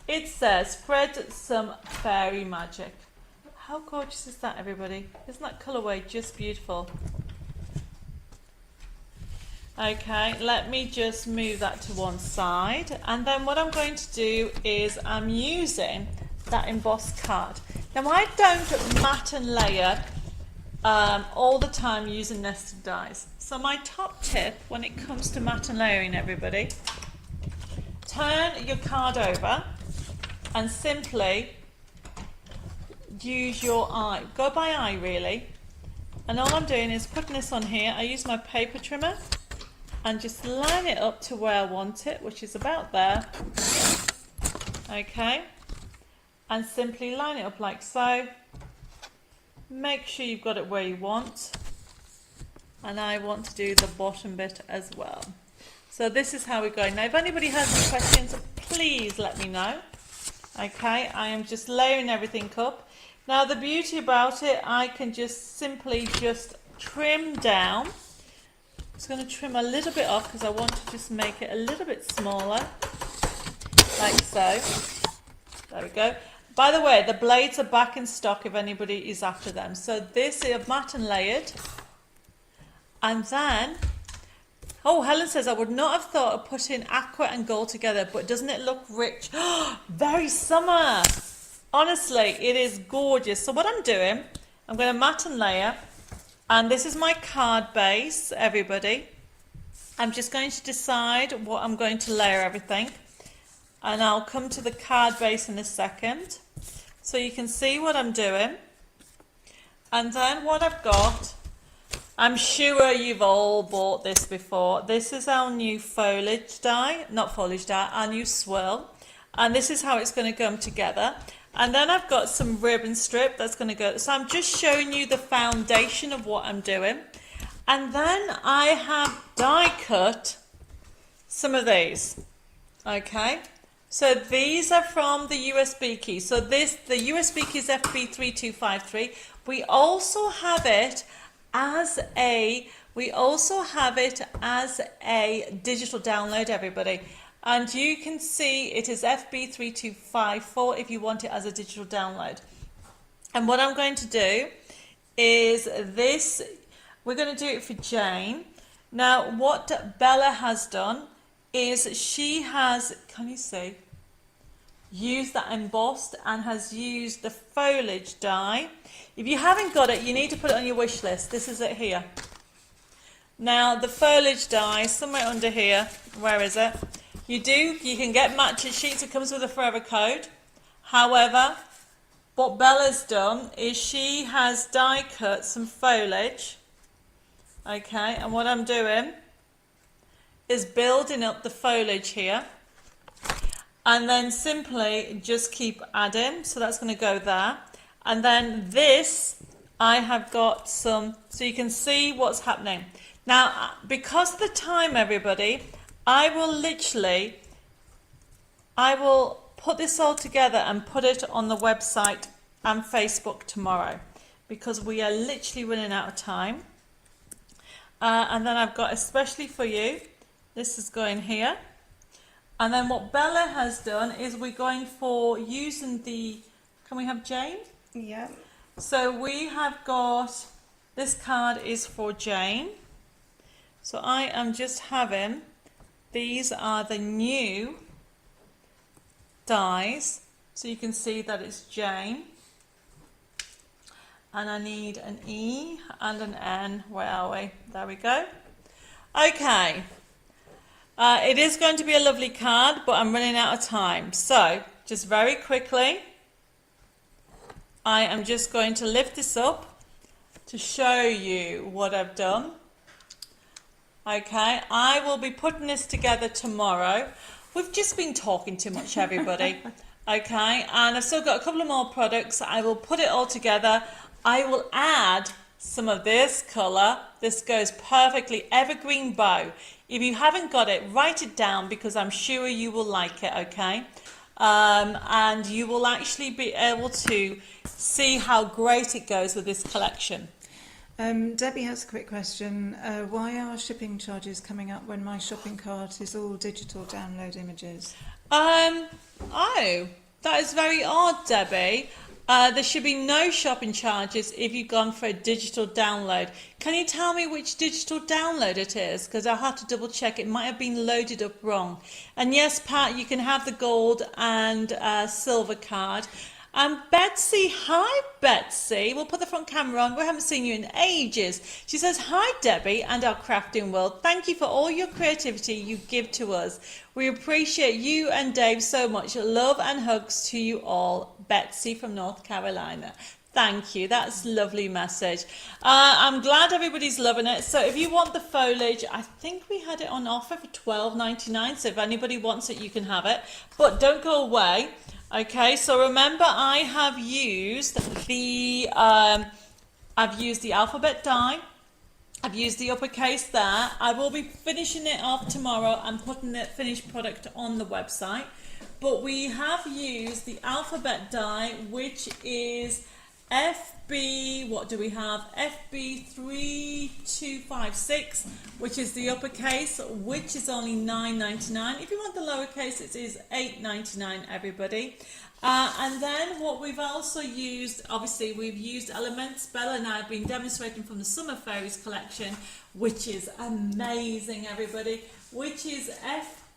S1: It says, spread some fairy magic. How gorgeous is that, everybody? Isn't that colourway just beautiful? Okay, let me just move that to one side. And then what I'm going to do is I'm using that embossed card. Now I don't mat and layer all the time using nested dies. So my top tip when it comes to mat and layering, everybody, turn your card over and simply use your eye. Go by eye really. And all I'm doing is putting this on here. I use my paper trimmer and just line it up to where I want it, which is about there. Okay, and simply line it up like so. Make sure you've got it where you want, and I want to do the bottom bit as well. So this is how we're going. Now if anybody has any questions, please let me know. Okay, I am just layering everything up. Now the beauty about it, I can just simply just trim down. I'm just going to trim a little bit off because I want to just make it a little bit smaller, like so. There we go. By the way, the blades are back in stock if anybody is after them. So this is matte and layered. And then, oh, Helen says, I would not have thought of putting aqua and gold together, but doesn't it look rich? Very summer. Honestly, it is gorgeous. So what I'm doing, I'm going to matte and layer. And this is my card base, everybody. I'm just going to decide what I'm going to layer everything. And I'll come to the card base in a second. So you can see what I'm doing. And then what I've got, I'm sure you've all bought this before. This is our new foliage die, not foliage die, our new swirl. And this is how it's going to come together. And then I've got some ribbon strip that's going to go. So I'm just showing you the foundation of what I'm doing. And then I have die cut some of these. Okay. So these are from the USB key. So the USB key is FB3253. We also have it as a digital download, everybody. And you can see it is FB3254 if you want it as a digital download. And what I'm going to do is this, we're going to do it for Jane. Now what Bella has done is she has, can you see, used that embossed and has used the foliage die. If you haven't got it, you need to put it on your wish list. This is it here. Now the foliage die somewhere under here. Where is it? You can get matching sheets. It comes with a forever code. However, what Bella's done is she has die cut some foliage. Okay, and what I'm doing is building up the foliage here. And then simply just keep adding. So that's going to go there. And then this, I have got some, so you can see what's happening. Now, because of the time, everybody, I will put this all together and put it on the website and Facebook tomorrow. because we are literally running out of time. And then I've got especially for you, this is going here. And then what Bella has done is we're going for using the, can we have Jane?
S2: Yeah.
S1: So we have got, this card is for Jane. So I am just having, these are the new dies. So you can see that it's Jane. And I need an E and an N. Where are we? There we go. Okay. It is going to be a lovely card, but I'm running out of time. So, just very quickly, I am just going to lift this up to show you what I've done. Okay, I will be putting this together tomorrow. We've just been talking too much, everybody. Okay, and I've still got a couple of more products. I will put it all together. I will add some of this colour. This goes perfectly, evergreen bow. If you haven't got it, write it down because I'm sure you will like it, okay? And you will actually be able to see how great it goes with this collection.
S2: Debbie has a quick question. Why are shipping charges coming up when my shopping cart is all digital download images?
S1: Oh, that is very odd, Debbie. There should be no shopping charges if you've gone for a digital download. Can you tell me which digital download it is? Because I have to double check. It might have been loaded up wrong. And yes, Pat, you can have the gold and silver card. Betsy, hi Betsy. We'll put the front camera on. We haven't seen you in ages. She says, hi Debbie and our crafting world. Thank you for all your creativity you give to us. We appreciate you and Dave so much. Love and hugs to you all. Betsy from North Carolina. Thank you. That's a lovely message. I'm glad everybody's loving it. So if you want the foliage, I think we had it on offer for $12.99. So if anybody wants it, you can have it. But don't go away. Okay, so remember I have used the alphabet die. I've used the uppercase there. I will be finishing it off tomorrow and putting the finished product on the website. But we have used the alphabet die, which is FB, what do we have? FB3256, which is the uppercase, which is only $9.99. If you want the lowercase, it is $8.99, everybody. And then what we've also used, obviously we've used elements. Bella and I have been demonstrating from the Summer Fairies collection, which is amazing, everybody, which is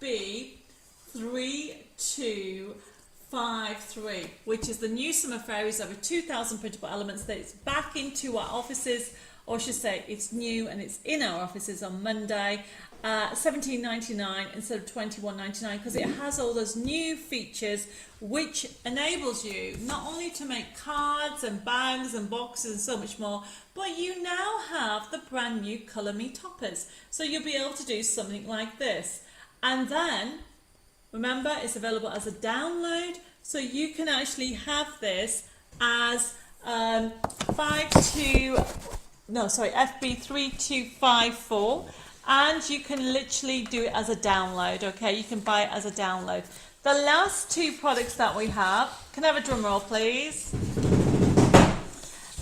S1: FB3253, which is the new Summer Fairies, over 2,000 printable elements that it's back into our offices, or I should say it's new and it's in our offices on Monday. $17.99 instead of $21.99 because it has all those new features which enables you not only to make cards and bags and boxes and so much more, but you now have the brand new Colour Me toppers. So you'll be able to do something like this. And then, remember, it's available as a download, so you can actually have this as FB3254. And you can literally do it as a download, okay? You can buy it as a download. The last two products that we have, can I have a drum roll, please?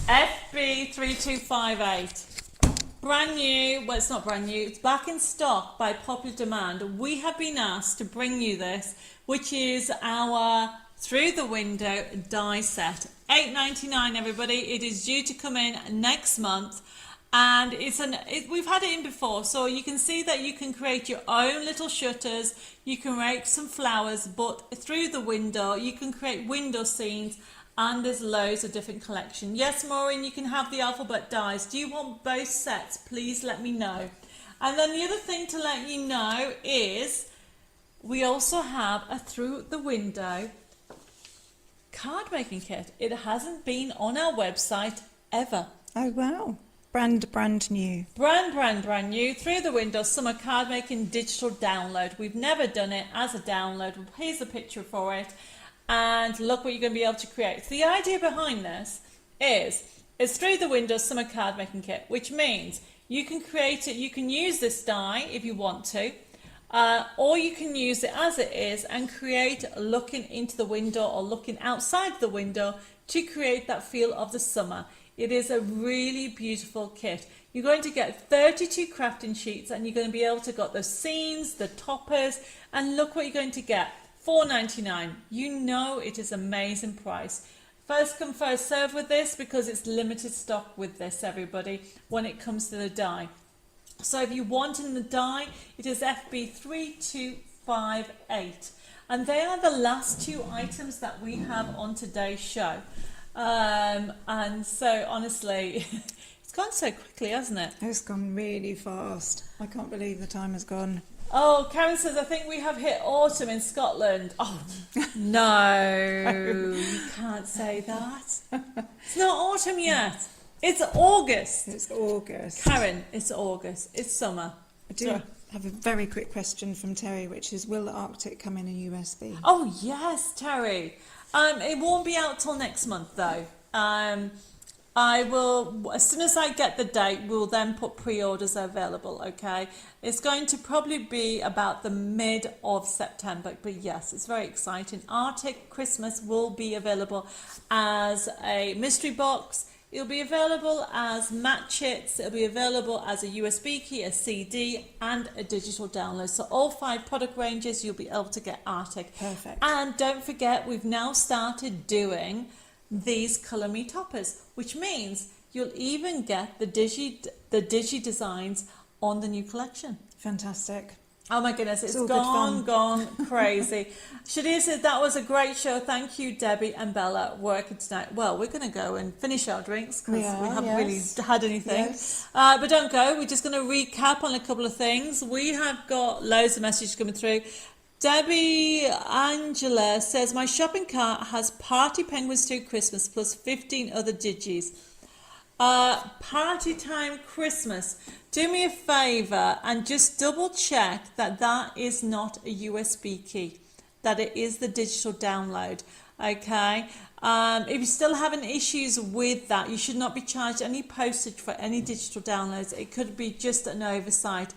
S1: FB3258. Brand new, well, it's not brand new, it's back in stock by popular demand. We have been asked to bring you this, which is our Through the Window die set. $8.99, everybody. It is due to come in next month. And we've had it in before, so you can see that you can create your own little shutters, you can make some flowers, but through the window you can create window scenes, and there's loads of different collection. Yes, Maureen, you can have the alphabet dies. Do you want both sets? Please let me know. And then the other thing to let you know is we also have a Through the Window card making kit. It hasn't been on our website ever.
S2: Oh, wow. Brand new.
S1: Brand new. Through the Window Summer Card Making Digital Download. We've never done it as a download. Here's a picture for it. And look what you're going to be able to create. So the idea behind this is Through the Window Summer Card Making Kit, which means you can create it, you can use this die if you want to, or you can use it as it is and create looking into the window or looking outside the window to create that feel of the summer. It is a really beautiful kit. You're going to get 32 crafting sheets, and you're going to be able to got the seams, the toppers, and look what you're going to get. $4.99. You know it is amazing price. First come, first serve with this, because it's limited stock with this, everybody, when it comes to the die. So if you want in the die, it is FB3258. And they are the last two items that we have on today's show. And so honestly, it's gone so quickly, hasn't it?
S2: It's gone really fast. I can't believe the time has gone.
S1: Oh, Karen says, I think we have hit autumn in Scotland. Oh, no, you can't say that. It's not autumn yet. It's August.
S2: It's August.
S1: Karen, it's August. It's summer.
S2: I do have a very quick question from Terry, which is, will the Arctic come in a USB?
S1: Oh, yes, Terry. It won't be out till next month, though. I will, as soon as I get the date, we'll then put pre-orders available, okay? It's going to probably be about the mid of September, but yes, it's very exciting. Arctic Christmas will be available as a mystery box. It'll be available as matchets. It'll be available as a USB key, a CD, and a digital download. So all 5 product ranges, you'll be able to get Arctic.
S2: Perfect.
S1: And don't forget, we've now started doing these Colour Me toppers, which means you'll even get the digi designs on the new collection.
S2: Fantastic.
S1: Oh my goodness, it's
S2: all good fun.
S1: gone crazy. Shadir says, that was a great show. Thank you, Debbie and Bella, working tonight. Well, we're going to go and finish our drinks because we haven't really had anything.
S2: Yes.
S1: But don't go. We're just going to recap on a couple of things. We have got loads of messages coming through. Debbie Angela says, my shopping cart has Party Penguins 2 Christmas plus 15 other digis. Party Time Christmas. Do me a favour and just double check that that is not a USB key, that it is the digital download. Okay. If you're still having issues with that, you should not be charged any postage for any digital downloads. It could be just an oversight.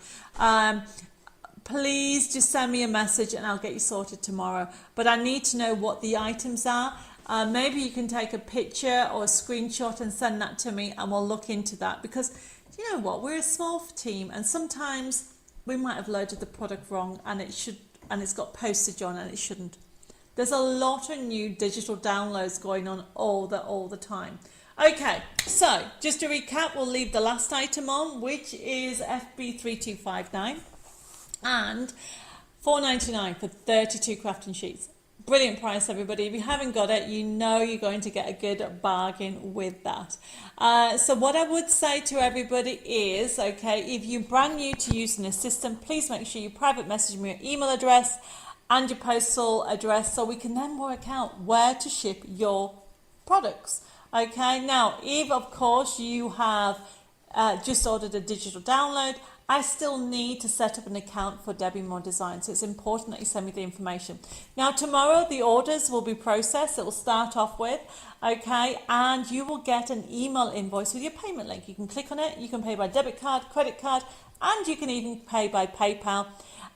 S1: Please just send me a message and I'll get you sorted tomorrow. But I need to know what the items are. Maybe you can take a picture or a screenshot and send that to me, and we'll look into that, because you know what, we're a small team and sometimes we might have loaded the product wrong and it's got postage on and it shouldn't. There's a lot of new digital downloads going on all the time. Okay, so just to recap, we'll leave the last item on, which is FB3259 and $4.99 for 32 crafting sheets. Brilliant price, everybody. If you haven't got it, you know you're going to get a good bargain with that. So what I would say to everybody is, okay, if you're brand new to using this system, please make sure you private message me your email address and your postal address so we can then work out where to ship your products. Okay, now, if of course you have just ordered a digital download, I still need to set up an account for Debbie Moore Design, so it's important that you send me the information. Now, tomorrow the orders will be processed. It will start off with, okay, and you will get an email invoice with your payment link. You can click on it, you can pay by debit card, credit card, and you can even pay by PayPal.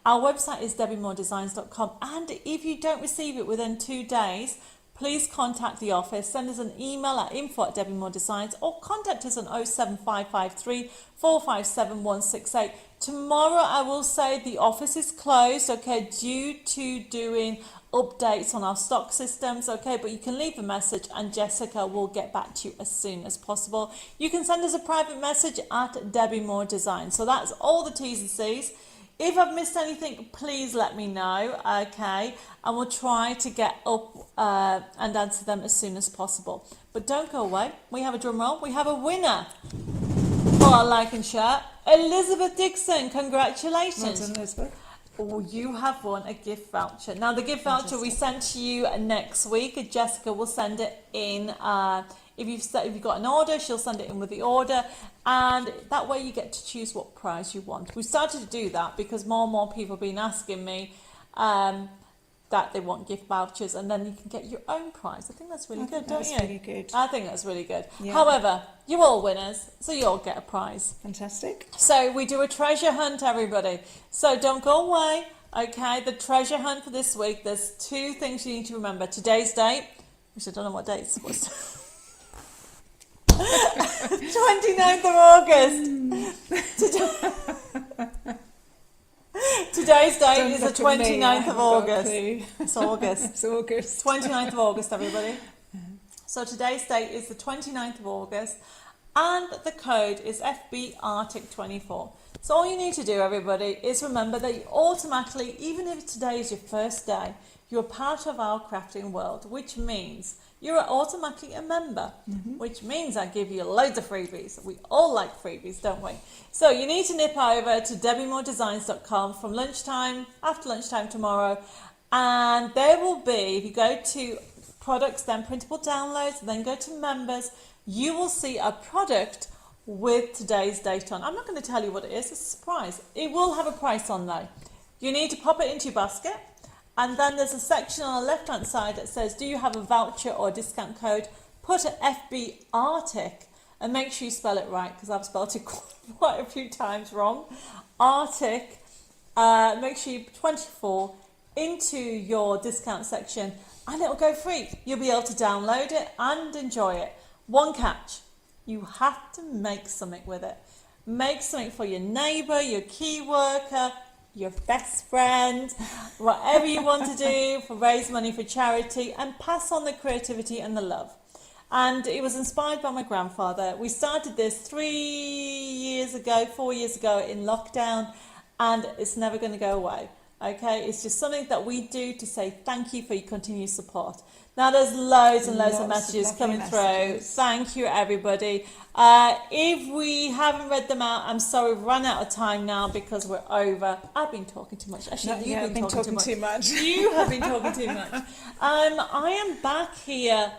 S1: Our website is debbiemoredesigns.com, and if you don't receive it within 2 days, please contact the office, send us an email at info@debbiemoredesigns, or contact us on 07553 457 168. Tomorrow, I will say the office is closed, okay, due to doing updates on our stock systems, okay, but you can leave a message and Jessica will get back to you as soon as possible. You can send us a private message at Debbie Moore Design. So that's all the T's and C's. If I've missed anything, please let me know, okay? And we'll try to get up and answer them as soon as possible. But don't go away. We have a drum roll. We have a winner for our like and share. Elizabeth Dixon, congratulations.
S2: Well done, Elizabeth.
S1: Oh, you have won a gift voucher. Now, the gift voucher we sent to you next week. Jessica will send it in. If you've got an order, she'll send it in with the order, and that way you get to choose what prize you want. We started to do that because more and more people have been asking me that they want gift vouchers, and then you can get your own prize. I think that's really good, don't you?
S2: That's really good.
S1: I think that's really good.
S2: Yeah.
S1: However, you're all winners, so you all get a prize.
S2: Fantastic.
S1: So we do a treasure hunt, everybody. So don't go away. Okay, the treasure hunt for this week, there's 2 things you need to remember. Today's date, which I don't know what date it was. 29th of August. Today's date is the 29th of August. It's August.
S2: It's August.
S1: 29th of August, everybody. So today's date is the 29th of August, and the code is FBArctic24. So all you need to do, everybody, is remember that you automatically, even if today is your first day, you're part of our crafting world, which means you're automatically a member, which means I give you loads of freebies. We all like freebies, don't we? So you need to nip over to debbiemoredesigns.com from lunchtime, after lunchtime tomorrow, and there will be, if you go to products, then printable downloads, then go to members, you will see a product with today's date on. I'm not going to tell you what it is, it's a surprise. It will have a price on though. You need to pop it into your basket, and then there's a section on the left hand side that says, do you have a voucher or discount code? Put an FB Arctic and make sure you spell it right, because I've spelled it quite a few times wrong. Arctic, make sure you put 24 into your discount section, and it'll go free. You'll be able to download it and enjoy it. One catch, you have to make something with it. Make something for your neighbour, your key worker, your best friend, whatever you want to do for raise money for charity, and pass on the creativity and the love. And it was inspired by my grandfather. We started this 4 years ago in lockdown, and it's never going to go away. Okay, it's just something that we do to say thank you for your continued support. Now there's loads and loads of messages coming through. Thank you, everybody. If we haven't read them out, I'm sorry, we've run out of time now because we're over. I've been talking too much. Actually, you've been talking too much. You have been talking too much. I am back here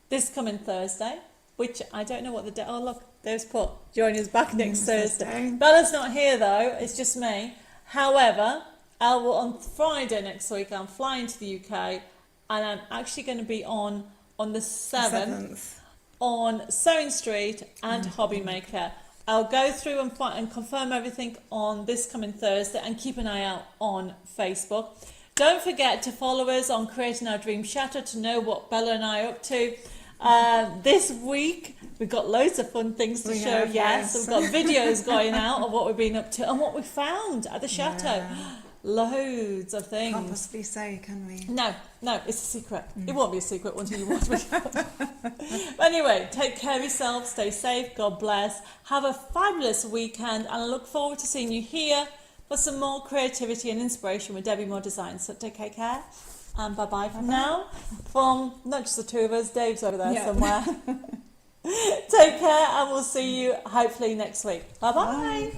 S1: this coming Thursday, which I don't know what the day. Oh look, there's Put. Join us back next Thursday. Bella's not here though. It's just me. However, on Friday next week, I'm flying to the UK, and I'm actually going to be on the 7th on Sewing Street and Hobby Maker. I'll go through and confirm everything on this coming Thursday, and keep an eye out on Facebook. Don't forget to follow us on Creating Our Dream Shatter to know what Bella and I are up to. This week, we've got loads of fun things to show. Yes, we've got videos going out of what we've been up to and what we found at the chateau.
S2: Yeah.
S1: Loads of things.
S2: Can't possibly say, can we?
S1: No, it's a secret. It won't be a secret until you watch me. Anyway, take care of yourself, stay safe, God bless. Have a fabulous weekend, and I look forward to seeing you here for some more creativity and inspiration with Debbie Moore Designs. So take care, and bye-bye from now. From not just the two of us, Dave's over there somewhere. Take care, and we'll see you hopefully next week. Bye-bye.
S2: Bye.